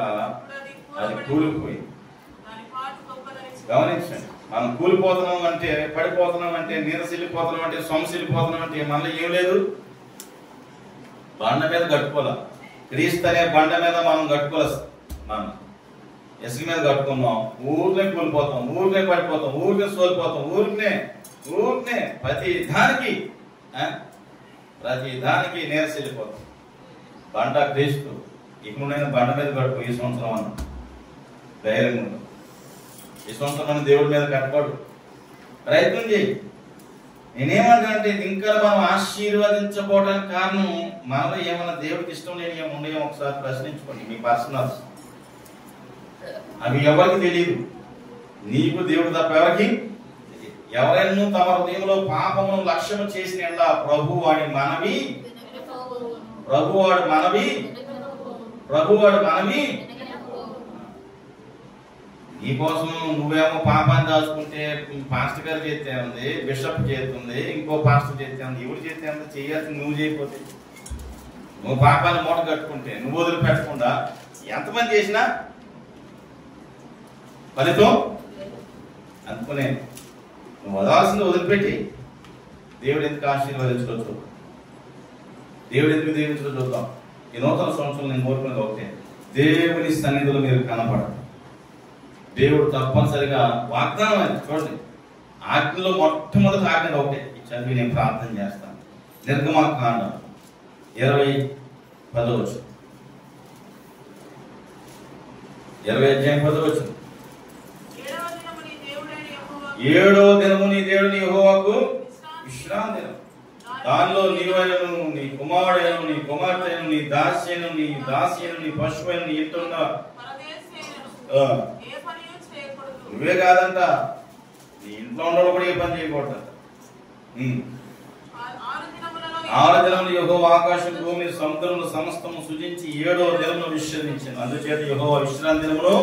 [SPEAKER 1] అది కూలిపోయింది. గమనించండి, మనం కూలిపోతున్నాం అంటే, పడిపోతున్నాం అంటే, నీరసిల్లిపోతున్నాం అంటే, సొమసిల్లిపోతున్నాం అంటే మనలో ఏం లేదు. బండ మీద కట్టుకోలే. క్రీస్తు అనే బండ మీద మనం కట్టుకోలేదు. మనం ఇసుక మీద కట్టుకున్నాం, ఊరినే కూలిపోతాం, ఊరినే పడిపోతాం, ఊరినే సోలిపోతాం, ఊరినే ప్రతి దానికి నీరసిల్లిపోతాం. బండ క్రీస్తు. ఇప్పుడు నేను బండ మీద కట్టుకో ఈ సంవత్సరం అన్న ధైర్యంగా ఉంటుంది. ఈ సంవత్సరం దేవుడి మీద కట్టుకోడు. ప్రయత్నం చేయి. నేనేమంటానంటే ఇంకా మనం ఆశీర్వదించకపోవడానికి కారణం మనలో ఏమన్నా దేవుడికి ఇష్టం లేని ఏమి ఉన్నాయో ఒకసారి ప్రశ్నించుకోండి. మీ పర్సనల్స్ అవి ఎవరికి తెలియదు. నీకు దేవుడు తప్ప ఎవరికి. ఎవరైనా తమ హృదయంలో పాపమును లక్ష్యము చేసిన ప్రభువాడి మనవి నీకోసం నువ్వేమో పాపాన్ని దాచుకుంటే పాస్టర్ గారు చేస్తే ఉంది, బిషప్ చేస్తుంది, ఇంకో పాస్టర్ చేస్తే ఉంది, ఎవరు చేస్తే ఉంది. చేయాల్సింది నువ్వు చేయకపోతే, నువ్వు పాపాన్ని మూట కట్టుకుంటే, నువ్వు వదిలిపెట్టకుండా ఎంతమంది చేసినా ఫలితం అందుకనే నువ్వు వదలాల్సింది వదిలిపెట్టి దేవుడు ఎందుకు ఆశీర్వదించుకోవచ్చు, దేవుడు ఎందుకు దీవించుకో చూద్దాం. ఈ నూతన సంవత్సరం నేను కోరుకునేది ఒకటే, దేవుని సన్నిధిలో మీరు కనపడదు. దేవుడు తప్పనిసరిగా వాగ్దానం అది చూడండి, ఆజ్ఞలో మొట్టమొదటి ఆజ్ఞ ఒకటే. చదివి నేను ప్రార్థన చేస్తాను. నిర్గమకాండం 20:10 20:10 7వ దినము నీ దేవుని యెహోవాకు విశ్రాంతి దినం. దానిలో నీవైనను, నీ కుమారుడైన, నీ కుమార్తెను, నీ దాస్యను, నీ దాసియను, నీ పశువైన, నీ ఇంటున్న నువ్వే కాదంట, నీ ఇంట్లో ఉండడం కూడా ఏ పని చేయకూడదు. 6 దినములు యెహోవా ఆకాశం, భూమి, సముద్రములు సమస్తము సృజించి 7వ దినమును విశ్రమించింది. అందుచేత యెహోవా విశ్రాంతి దినమును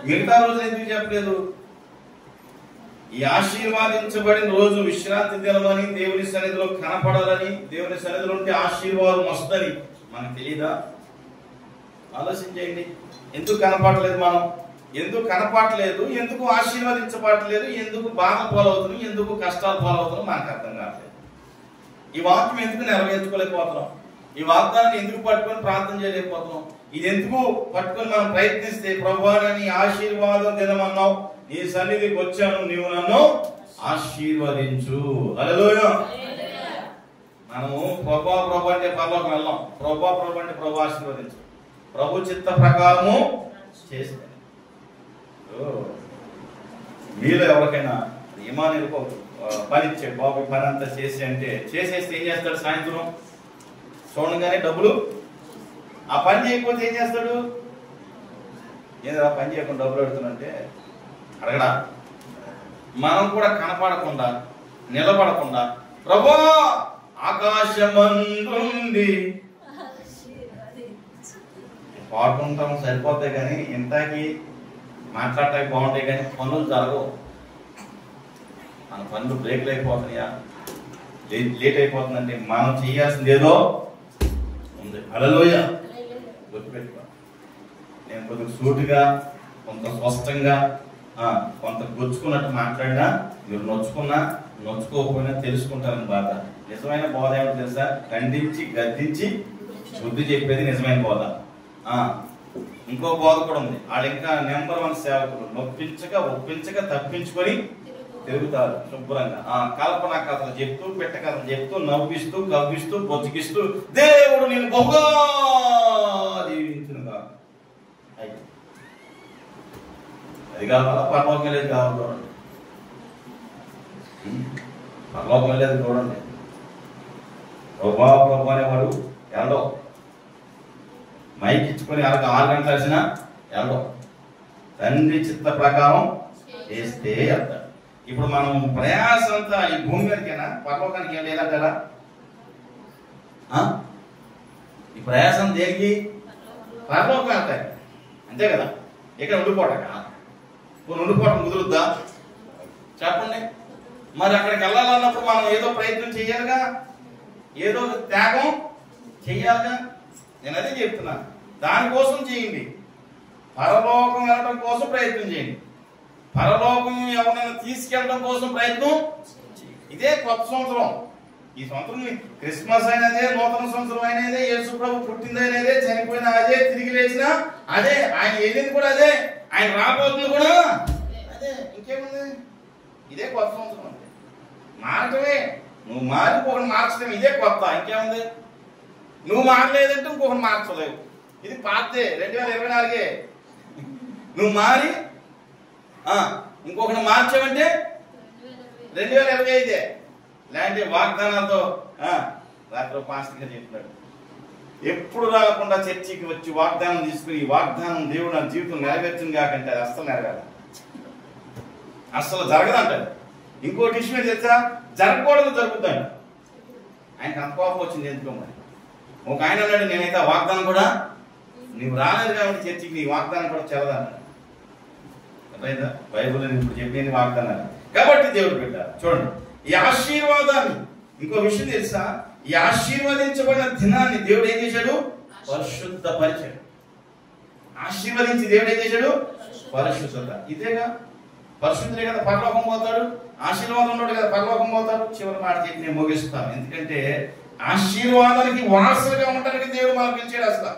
[SPEAKER 1] మిగతా రోజులు ఎందుకు చెప్పలేదు? ఈ ఆశీర్వాదించబడిన రోజు విశ్రాంతి దినమని, దేవుని సన్నిధిలో కనపడాలని, దేవుని సన్నిధిలో ఉంటే ఆశీర్వాదం వస్తుందని మనకు తెలియదా? ఆలోచించేయండి. ఎందుకు కనపడలేదు మనం? ఎందుకు కనపడలేదు? ఎందుకు ఆశీర్వదించబడలేదు? ఎందుకు బాధ పాలవుతున్నాం? ఎందుకు కష్టాలు పాలవుతున్నాం? మనకు అర్థం కావట్లేదు. ఈ వాక్యం ఎందుకు నెరవేర్చుకోలేకపోతున్నాం? ఈ వాగ్దానాన్ని ఎందుకు పట్టుకొని ప్రార్థన చేయలేకపోతున్నాం? ఇది ఎందుకు పట్టుకొని మనం ప్రయత్నిస్తే, ప్రభువా నీ ఆశీర్వాదం దినమన్నావు, నీ సన్నిధికి వచ్చాను, నీవు నన్ను ఆశీర్వదించు. హల్లెలూయా. మనము ప్రభు అంటే పరలోకి వెళ్ళాం. ప్రభు అంటే ప్రభు ఆశీర్వదించు, ప్రభు చిత్త ప్రకారము చేస్తే. మీలో ఎవరికైనా యజమానికి పని ఇచ్చే, బాబు పని అంతా చేసి అంటే చేసేస్తే ఏం చేస్తాడు? సాయంత్రం చూడగానే డబ్బులు. ఆ పని చేయకపోతే ఏం చేస్తాడు? ఏదో పని చేయకుండా డబ్బులు పెడుతున్నంటే అడగడా? మనం కూడా కనపడకుండా, నిలబడకుండా, ప్రభువా ఆకాశమందుండి పాడుకుంటాం సరిపోతాయి, కానీ ఇంతకి మాట్లాడటానికి బాగుంటాయి, కానీ పనులు జరగవు. మన పనులు బ్రేక్లు అయిపోతున్నాయా, లేట్ అయిపోతుందంటే మనం చేయాల్సింది ఏదో ఉంది. హల్లెలూయా. గుర్తుపెట్టుకో. నేను కొద్దిగా సూటిగా, కొంత స్పష్టంగా, కొంత గుచ్చుకున్నట్టు మాట్లాడినా మీరు నొచ్చుకున్నా నొచ్చుకోకపోయినా తెలుసుకుంటారని బాధ. నిజమైన బోధ ఏమిటో తెలుసా? ఖండించి గద్దించి బుద్ధి చెప్పేది నిజమైన బోధ. ఇంకో బోధ కూడా ఉంది. వాళ్ళు ఇంకా నెంబర్ 1 సేవకులు. నొప్పించక ఒప్పించక తప్పించుకొని తిరుగుతారు శుభ్రంగా. కల్పన కథలు చెప్తూ, పెట్ట కథలు చెప్తూ, నవ్విస్తూ, కవ్విస్తూ, బొచ్చికిస్తూ, దేవుడు నేను బహుగా దీవించునుగా. అది కావాలా? పరలోకం వెళ్ళేది కావాలి. చూడండి, పరలోకం వెళ్ళేది చూడండి. ప్రభు అనేవాడు ఎరడో మైక్ ఇచ్చుకొని 6 గంటలు వచ్చినా ఎరడో తండ్రి చిత్త ప్రకారం చేస్తే వెళ్తాడు. ఇప్పుడు మనం ప్రయాస అంతా ఈ భూమి మీదకేనా? పరలోకానికి ఏం లేదంటారా? ఈ ప్రయాసం దేనికి? పరలోకం వెళ్తాయి, అంతే కదా. ఇక్కడ ఉండిపోవటం ఉండిపోవటం కుదురుద్దా చెప్పండి? మరి అక్కడికి వెళ్ళాలన్నప్పుడు మనం ఏదో ప్రయత్నం చెయ్యాలిగా, ఏదో త్యాగం చెయ్యాలిగా. నేను అదే చెప్తున్నాను, దానికోసం చేయండి. పరలోకం వెళ్ళడం కోసం ప్రయత్నం చేయండి. పరలోకం ఎవరైనా తీసుకెళ్ళడం కోసం ప్రయత్నం. ఇదే కొత్త సంవత్సరం. ఈ సంవత్సరం క్రిస్మస్ అయినదే, నూతన సంవత్సరం అయినదే, యేసు ప్రభు పుట్టిందనేదే, చనిపోయిన అదే, తిరిగి లేచిన అదే, ఆయన వెళ్ళింది కూడా అదే, ఆయన రాబోతుంది కూడా అదే. ఇంకేముంది? ఇదే కొత్త సంవత్సరం. అంటే మారటమే. నువ్వు మారి ఇంకొకటి మార్చడం ఇదే కొత్త. ఇంకేముంది? నువ్వు మారలేదంటే ఇంకొకటి మార్చలేవు. ఇది పాతే 2024. నువ్వు మారి ఇంకొకటి మార్చావంటే 2025. లేదంటే వాగ్దానాలతో రాత్రి పాస్టర్ గారు చెప్పినాడు, ఎప్పుడు రాకుండా చర్చికి వచ్చి వాగ్దానం తీసుకుని, ఈ వాగ్దానం దేవుడు నా జీవితం నెరవేర్చింది కాకంటే అది అస్సలు నెరవేరదు, అస్సలు జరగదంటాడు. ఇంకోటి విషయం తెలుసా? జరగకూడదు జరుగుతాడు. ఆయనకు అంత కోపం వచ్చింది ఎందుకో మరి. ఒక ఆయన అన్నాడు, నేనైతే ఆ వాగ్దానం కూడా, నువ్వు రాలేదు కాబట్టి చర్చికి నీ వాగ్దానం కూడా చెల్లదన్నాడు. అర్థమైందా? బైబుల్ ఇప్పుడు చెప్పిన వాగ్దానాలు కాబట్టి దేవుడు పెట్టారు. చూడండి, ఈ ఆశీర్వాదాన్ని, ఇంకో విషయం తెలుసా? ఈ ఆశీర్వదించబడిన దినాన్ని దేవుడు ఏం చేశాడు? పరిశుద్ధపరిచాడు. ఆశీర్వదించి దేవుడు ఏం చేశాడు? పరిశుద్ధత. ఇదేగా పరిశుద్ధులే కదా పరలోకం పోతాడు, ఆశీర్వాదం ఉన్నాడు కదా పరలోకం పోతాడు. చివరి మాట చెప్పి నేను ముగిస్తాను. ఎందుకంటే ఆశీర్వాదానికి వారసులుగా ఉండడానికి దేవుడు మనకు పిలిచాడు. అసలు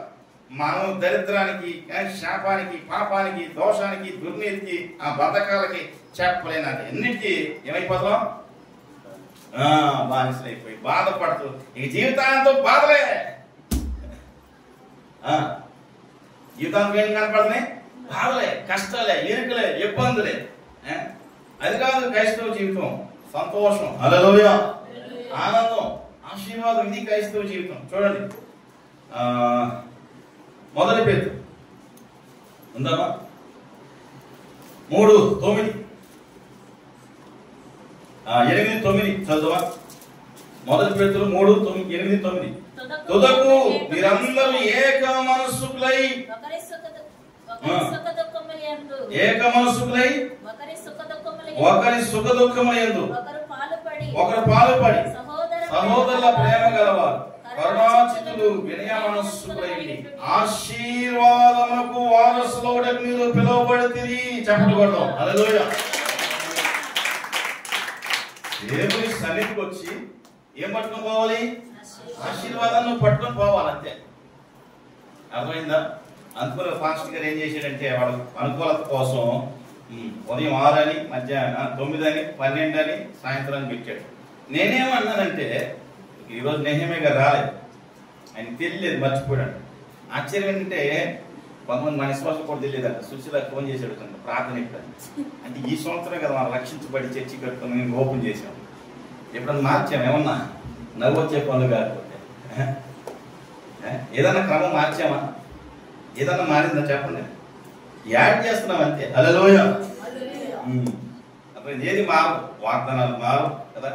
[SPEAKER 1] మనం దరిద్రానికి, శాపానికి, పాపానికి, దోషానికి, దుర్నీతికి, ఆ బతకాలకి, చెప్పలేనాటి ఎన్నిటికీ ఏమైపోతాం? బానిసలైపోయి బాధపడుతూ ఈ జీవితాంతం బాధలే. జీవితాంతం ఏం కనపడుతున్నాయి? బాధలే, కష్టాలే, ఇరుకులే, ఇబ్బందులే. అది కాదు క్రైస్తవ జీవితం. సంతోషం, హల్లెలూయా, ఆనందం, ఆశీర్వాదం, ఇది క్రైస్తవ జీవితం. చూడండి, మొదటి పేతురు ఉందామా? 3:9, 8-9 చదువా. మొదటి పేతురు 3:8-9. తుదకు మీరందరూ ఏక మనస్సుకులై ఒకరి సుఖ దుఃఖములందు ఒకరు పాలుపడి సహోదరుల ప్రేమ గలవారు, కరుణాచితులు, వినయ మనస్సుకులై ఆశీర్వాదములకు వారసులవుటకు మీరు పిలువబడితిరి. చెప్పండి కొడదాం, హల్లెలూయా. దేవుని సన్నిధికి వచ్చి ఏం పట్టుకొని పోవాలి? ఆశీర్వాదాన్ని పట్టుకొని పోవాలి, అంతే. అర్థమైందా? అందుకని ఫాస్ట్ గారు ఏం చేశాడంటే వాడు అనుకూలత కోసం ఉదయం 6 అని, మధ్యాహ్నం 9 అని, 12 అని, సాయంత్రాన్ని పెట్టాడు. నేనేమన్నానంటే ఈరోజు నెహెమ్యా గారు రాలేదు, ఆయన తెలియలేదు, మర్చిపోయాడు. ఆశ్చర్యం ఏంటంటే కొంతమంది మన విశ్వాసం కూడా తెలియదంట. సుశీలకు ఫోన్ చేసి అడుగుతాను ప్రార్థన ఎప్పుడని. అంటే ఈ సంవత్సరం కదా మనం రక్షించబడి చర్చి కట్టుకుని మేము ఓపెన్ చేసాం. ఎప్పుడన్నా మార్చాము? ఏమన్నా నవ్వు వచ్చే పనులు కాకపోతే ఏదన్నా క్రమం మార్చామా? ఏదన్నా మారిందా చెప్పండి? యాడ్ చేస్తున్నాం అంతే. హల్లెలూయా. అప్పుడు ఏది మారు? వాగ్దానాలు మారు కదా,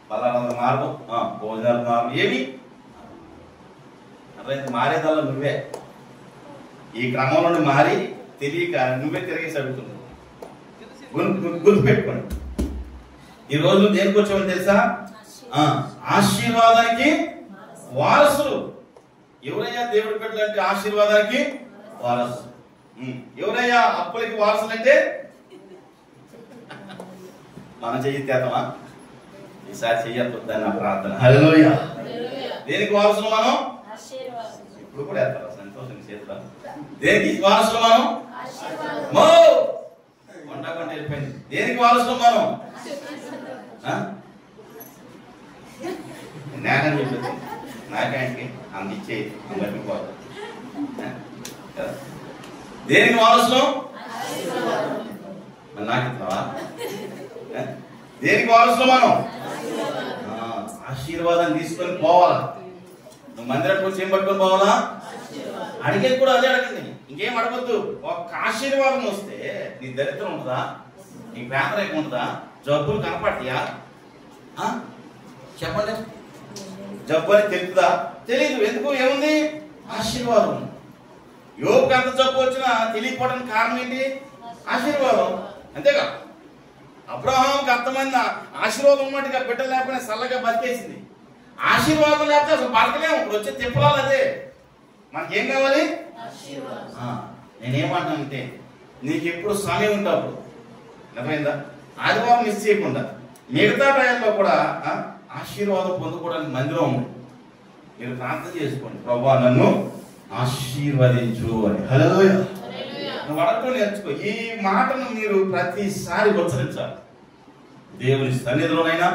[SPEAKER 1] బలాలు మారు, భోజనాలు మారు, ఏమి అట్లా మారేదల్లా నువ్వే. ఈ క్రమం నుండి మారి తెలియక నువ్వే తిరిగేసి అడుగుతున్నావు. గుర్తుపెట్టుకోండి, ఈ రోజు దేనికి వచ్చామని తెలుసా? ఆశీర్వాదానికి వారసులు. ఎవరయ్యా దేవుడి బిడ్డలు అంటే ఆశీర్వాదానికి వారసులు. ఎవరయ్యా అప్పులకి వారసులు అంటే? మనం చెయ్యమా? ఈసారి చెయ్యొద్దని నా ప్రార్థన. హల్లెలూయా. దేనికి వారసులు మనం? ఇప్పుడు కూడా వేస్తారా సంతోషం చేస్తా? దేనికి వారసులు మనం? కొండ వెళ్ళిపోయింది. దేనికి వారసులు మనం? నాకని చెప్పింది, నాకానికి అందించే గట్టిపోతుంది. దేనికి వారసులు? నాకు ఇస్తావా? దేనికి వారసులు మనం? ఆశీర్వాదాన్ని తీసుకొని పోవాలా. నువ్వు మందిరానికి వచ్చి ఏం పట్టుకొని పోవాలా? అడిగేది కూడా అదే అడగండి, ఇంకేం అడగద్దు. ఒక ఆశీర్వాదం వస్తే నీ దరిద్రం ఉంటుందా? నీ పేదరికం ఉంటుందా? జబ్బులు కనపడతాయా? చెప్పండి. జబ్బు అని తెలుపుదా? తెలీదు. ఎందుకు? ఏముంది? ఆశీర్వాదం. యోగుకి అంత జబ్బు వచ్చినా తెలియకపోవడానికి కారణం ఏంటి? ఆశీర్వాదం. అంతేగా. అబ్రహాంకి అంతమంది ఆశీర్వాదం ఉన్నట్టుగా బిడ్డలు లేకపోయినా చల్లగా బతికేసింది. ఆశీర్వాదం లేకపోతే అసలు బతకలేము. ఇప్పుడు వచ్చే తిప్పలాలు అదే. మనకేం కావాలి? నేనేమంటానంటే నీకు ఎప్పుడు సమయం ఉంటావు, అర్థమైందా? ఆదివారం మిస్ చేయకుండా మిగతా టైంలో కూడా ఆశీర్వాదం పొందుకోవడానికి మందిరం ఉంది. మీరు ప్రార్థన చేసుకోండి, ప్రభువా నన్ను ఆశీర్వదించు అని. హల్లెలూయా. నువ్వు అడగటం నేర్చుకో. ఈ మాటను మీరు ప్రతిసారి ఉచ్చరించాలి. దేవుని సన్నిధిలోనైనా,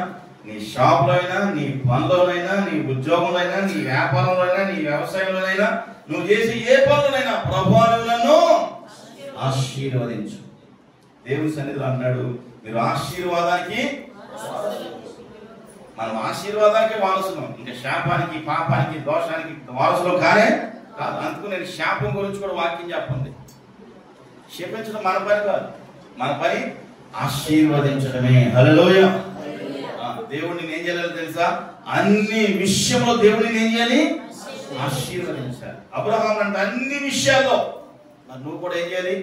[SPEAKER 1] నీ షాప్లో అయినా, నీ పనిలోనైనా, నీ ఉద్యోగంలో అయినా, నీ వ్యాపారంలో అయినా, నీ వ్యవసాయంలోనైనా, నువ్వు చేసే ఏ పనులైనా ప్రభువా నన్ను ఆశీర్వదించు. దేవుని సన్నిధిలో అన్నాడు మీరు ఆశీర్వాదానికి, మనం ఆశీర్వాదానికి వారసులం. ఇంకా శాపానికి, పాపానికి, దోషానికి వారసులం కానే కాదు. అందుకు నేను శాపం గురించి కూడా వాక్యం చెప్పండి. శపించడం మన పని కాదు, మన పని ఆశీర్వదించడమే. హల్లెలూయా. దేవుడిని ఏం చేయాలి తెలుసా? అన్ని విషయంలో దేవుడిని ఏం చేయాలి? ఆశీర్వదించాలి. అబ్రహాం అంటే అన్ని విషయాల్లో మరి నువ్వు కూడా ఏం చేయాలి?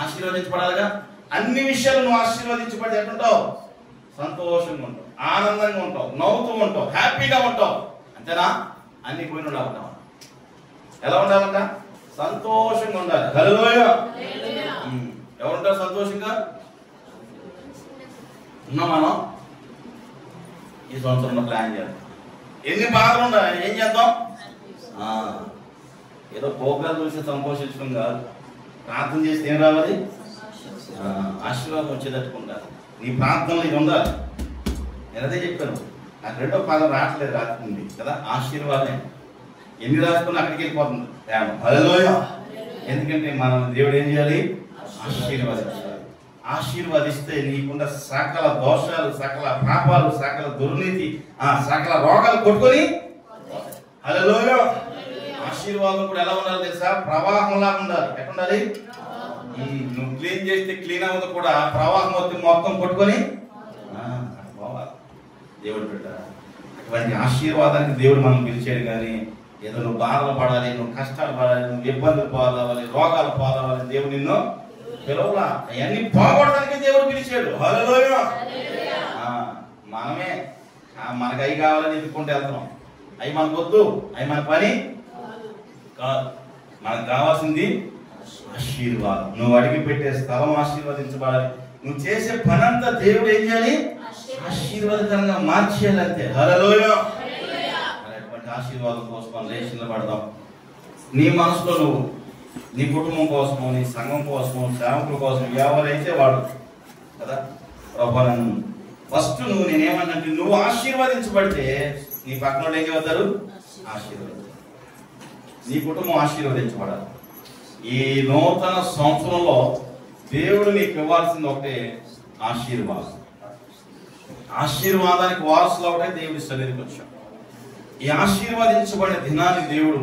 [SPEAKER 1] ఆశీర్వదించబడాలిగా. అన్ని విషయాలు నువ్వు ఆశీర్వదించబడి ఎట్లుంటావు? సంతోషంగా ఉంటావు, ఆనందంగా ఉంటావు, నవ్వుతూ ఉంటావు, హ్యాపీగా ఉంటావు. అంతేనా? అన్ని పోయిన ఉంటావు. ఎలా ఉండాలంట? సంతోషంగా ఉండాలి. హల్లెలూయా. ఎవరుంటారు సంతోషంగా? ఉన్నాం మనం. ఈ సంవత్సరంలో ప్లాన్ చేద్దాం. ఎన్ని బాధలు ఉండాలి, ఏం చేద్దాం? ఏదో ప్రోగ్రాం చూసి సంతోషించడం కాదు, ప్రార్థన చేస్తే ఏం రావాలి? ఆశీర్వాదం వచ్చేటట్టుకుంటారు. నీ ప్రార్థనలో ఇది ఉండాలి. నేను అదే చెప్పాను, నాకు రెండో పాదం రావట్లేదు, రాస్తుంది కదా, ఆశీర్వాదం. ఎన్ని రాసుకుని అక్కడికి వెళ్ళిపోతుంది. హల్లెలూయా. ఎందుకంటే మనం దేవుడు ఏం చేయాలి? ఆశీర్వాదించాలి. ఆశీర్వాదిస్తే నీకున్న సకల దోషాలు, సకల పాపాలు, సకల దుర్నీతి, సకల రోగాలు కొట్టుకొని. హల్లెలూయా. ఆశీర్వాదం కూడా ఎలా ఉండాలి తెలుసా? ప్రవాహంలా ఉండాలి. ఎట్లా ఉండాలి? నువ్వు క్లీన్ చేస్తే క్లీన్ అవ్వదు కూడా, ప్రవాహం వచ్చి మొత్తం కొట్టుకొని పోవాలి. దేవుడు పెట్టారు. అటువంటి ఆశీర్వాదానికి దేవుడు మనం పిలిచాడు. కానీ ఏదో నువ్వు బాధలు పడాలి, నువ్వు కష్టాలు పడాలి, నువ్వు ఇబ్బందులు పాలవ్వాలి, రోగాలు పాలవ్వాలి, దేవుడు నిన్ను పిలవలా. అవన్నీ పోగొడడానికి దేవుడు పిలిచాడు. హల్లెలూయా. మనమే మనకు అవి కావాలని ఎత్తుకుంటూ వెళ్తున్నాం. అవి మనకు వద్దు, అవి మన పని కాదు. మనకు కావాల్సింది ఆశీర్వాదం. నువ్వు అడిగి పెట్టే స్థలం ఆశీర్వదించబడాలి. నువ్వు చేసే పనంతా దేవుడు ఏం చేయాలి? ఆశీర్వాదకరంగా మార్చేయాలి అంతే. హల్లెలూయా. అటువంటి ఆశీర్వాదం కోసం మనం లేచిన పడదాం. నీ మనసులో నువ్వు నీ కుటుంబం కోసము, నీ సంఘం కోసము, సేవకుల కోసం, ఎవరైతే వాడు కదా ప్రభు నన్ను ఫస్ట్ నువ్వు నేనేమన్నంటే, నువ్వు ఆశీర్వదించబడితే నీ పక్కన ఏం చెబుతారు? ఆశీర్వదించాలి. నీ కుటుంబం ఆశీర్వదించబడాలి. ఈ నూతన సంవత్సరంలో దేవుడు నీకు ఇవ్వాల్సింది ఒకటే, ఆశీర్వాదం. ఆశీర్వాదానికి వారసులు ఒకటే దేవుడి సన్నిధికి వచ్చాం. ఈ ఆశీర్వదించబడిన దినాన్ని దేవుడు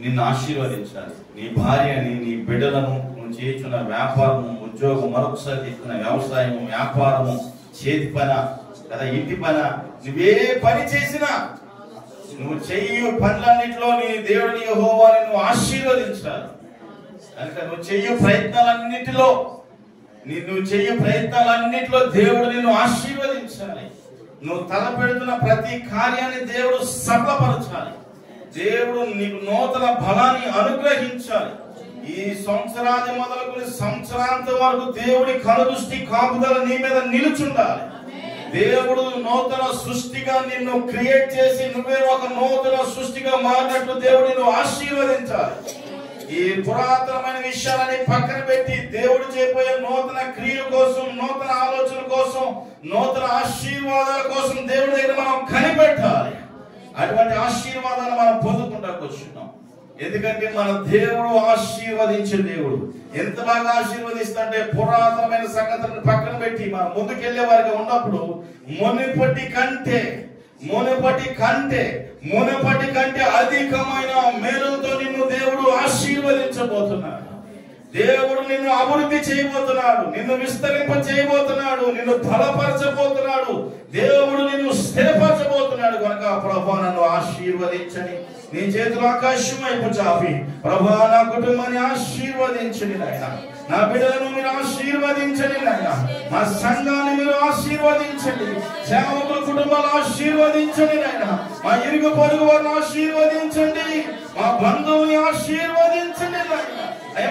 [SPEAKER 1] నిన్ను ఆశీర్వదించాలి. నీ భార్యని, నీ బిడ్డలను, నువ్వు చేస్తున్న వ్యాపారము, ఉద్యోగం, మరొకసారి చేస్తున్న వ్యవసాయము, వ్యాపారము, చేతి పని కదా, ఇంటి పని, నువ్వే పని చేసినా నువ్వు చెయ్యి పనులన్నింటిలో నీ దేవుడిని యెహోవాని నువ్వు ఆశీర్వదించాలి. కనుక నువ్వు చెయ్యి ప్రయత్నాలన్నింటిలో దేవుడు నిన్ను ఆశీర్వదించాలి. నువ్వు తలపెడుతున్న ప్రతి కార్యాన్ని దేవుడు సఫలపరచాలి. దేవుడు నీకు నూతన బలాన్ని అనుగ్రహించాలి. ఈ సంవత్సరాది మొదలుకొని సంవత్సరాంతం వరకు దేవుడి కనుదృష్టి కాపుదల నీ మీద నిలుచుండాలి. దేవుడు నూతన సృష్టిగా నిన్ను క్రియేట్ చేసి నువ్వే ఒక నూతన సృష్టిగా మారినట్లు దేవుడు నిన్ను ఆశీర్వదించాలి. ఈ పురాతనమైన విషయాలని పక్కన పెట్టి దేవుడు చేయబోయే నూతన క్రియల కోసం, నూతన ఆలోచన కోసం, నూతన ఆశీర్వాదాల కోసం దేవుడి దగ్గర మనం కనిపెట్టాలి. అటువంటి ఆశీర్వాదాలు మనం పొందుకుంటాకు వచ్చున్నాం. ఎందుకంటే మన దేవుడు ఆశీర్వదించే దేవుడు. ఎంత బాగా ఆశీర్వదిస్తుంటే, పురాతనమైన సంగతులను పక్కన పెట్టి మనం ముందుకెళ్లే వారిగా ఉన్నప్పుడు మునుపటి కంటే అధికమైన మేలుతో నిన్ను దేవుడు ఆశీర్వదించబోతున్నాడు. దేవుడు నిన్ను అభివృద్ధి చేయబోతున్నాడు, నిన్ను విస్తరింప చేయబోతున్నాడు, నిన్ను బలపరచబోతున్నాడు, దేవుడు నిన్ను స్థిరపరచబోతున్నాడు. కనుక ప్రభువా నన్ను ఆశీర్వదించని నీ చేతులు ఆకాశం వైపు చాపి, ప్రభువా నా కుటుంబాన్ని ఆశీర్వదించని నాయన, నా బిడ్డలను మీరు ఆశీర్వదించండి నాయన, మా సంఘాన్ని మీరు ఆశీర్వదించండి, సేవకుల కుటుంబాలు ఆశీర్వదించండి నాయన, మా ఇరుగు పొరుగు వారిని ఆశీర్వదించండి, మా బంధువుని ఆశీర్వదించండి నాయన,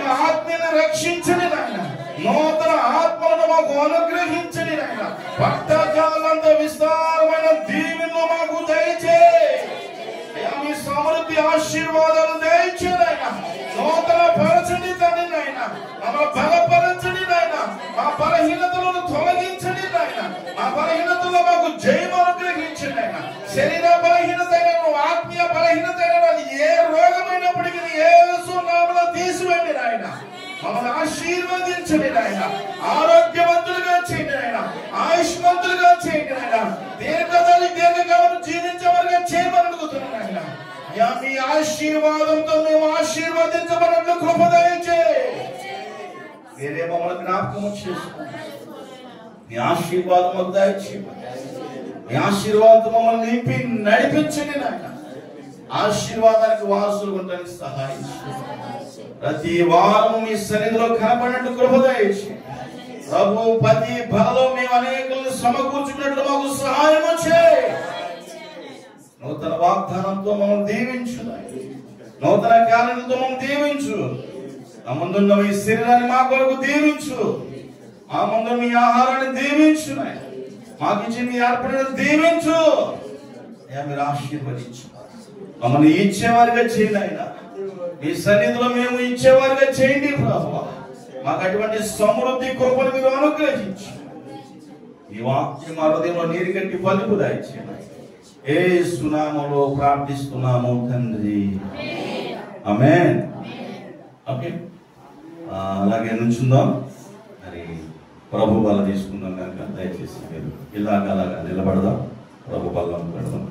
[SPEAKER 1] మా ఆత్మీయను రక్షించండి నాయన, నూతన ఆత్మలను మాకు అనుగ్రహించండి నాయన, పట్టకాలంత విస్తారమైన దీవెనలు మాకు దయచేయి. మీ సమృద్ధి ఆశీర్వాదాలు దయచేయండి నాయన, నూతన పరచండి తండ్రి నాయన, మమ్మల్ని బలపరచండి నాయన, మా బలహీనతలను తొలగించండి నాయన, మా బలహీనతలో మాకు జయం అనుగ్రహించండి నాయన. శరీర బలహీనత, ఆత్మీయ బలహీనత, అది ఏ రోగమైనప్పటికీ యేసు నామములో తీసివేయండి నాయన, మమ్మల్ని ఆశీర్వదించండి నాయన, ఆరోగ్యవంతులుగా చేయండి నాయన, ఆయుష్మంతులుగా చేయండి నాయన, దీర్ఘకాలం జీవించేవారుగా చేయమని అడుగుతున్నాను నాయన. అయ్యా మీ ఆశీర్వాదంతో మేము ఆశీర్వదించబడినట్లు కృప దయచేయండి. మీరే మమ్మల్ని జ్ఞాపకం చేసుకోండి, మీ ఆశీర్వాదం దయచేయండి, మీ ఆశీర్వాదం మమ్మల్ని నింపి నడిపించండి నాయన. ఆశీర్వాదానికి వారసులు ఉండడానికి సహాయం చేయండి. ప్రతి వారం మీ సన్నిధిలో కనపడినట్టు కృప దయచేయండి ప్రభు. ప్రతి బలలో మేము అనేకులను సమకూర్చుకున్నట్లు మాకు సహాయం చేయండి. నూతన వాగ్దానంతో మమ్మల్ని దీవించు, నూతన కాలంతో మమ్మల్ని దీవించు, మా ముందున్న ఈ శరీరాన్ని మా కొరకు దీవించు, మా ముందు మీ ఆహారాన్ని దీవించు, మాకు ఇచ్చిన ఈ అర్పణను దీవించు, మీరు ఆశీర్వదించు, మమ్మల్ని ఇచ్చేవారిగా చేయండి ఆయన. మీ సన్నిధిలో మేము ఇచ్చేవారిగా చేయండి ప్రభువా. మాకు అటువంటి సమృద్ధి కృపను మీరు అనుగ్రహించు. ఈ వాక్యం మా హృదయంలో నీరు కట్టి పలుపు దాయిచ్చేయండి. యేసు నామములో ప్రార్థిస్తున్నాము తండ్రి, ఆమేన్. ఓకే, అలాగే నుంచుందాం. మరి ప్రభు బల్ల తీసుకుందాం కనుక దయచేసి మీరు అలాగా నిలబడదాం. ప్రభు బల్ల పెడదాం.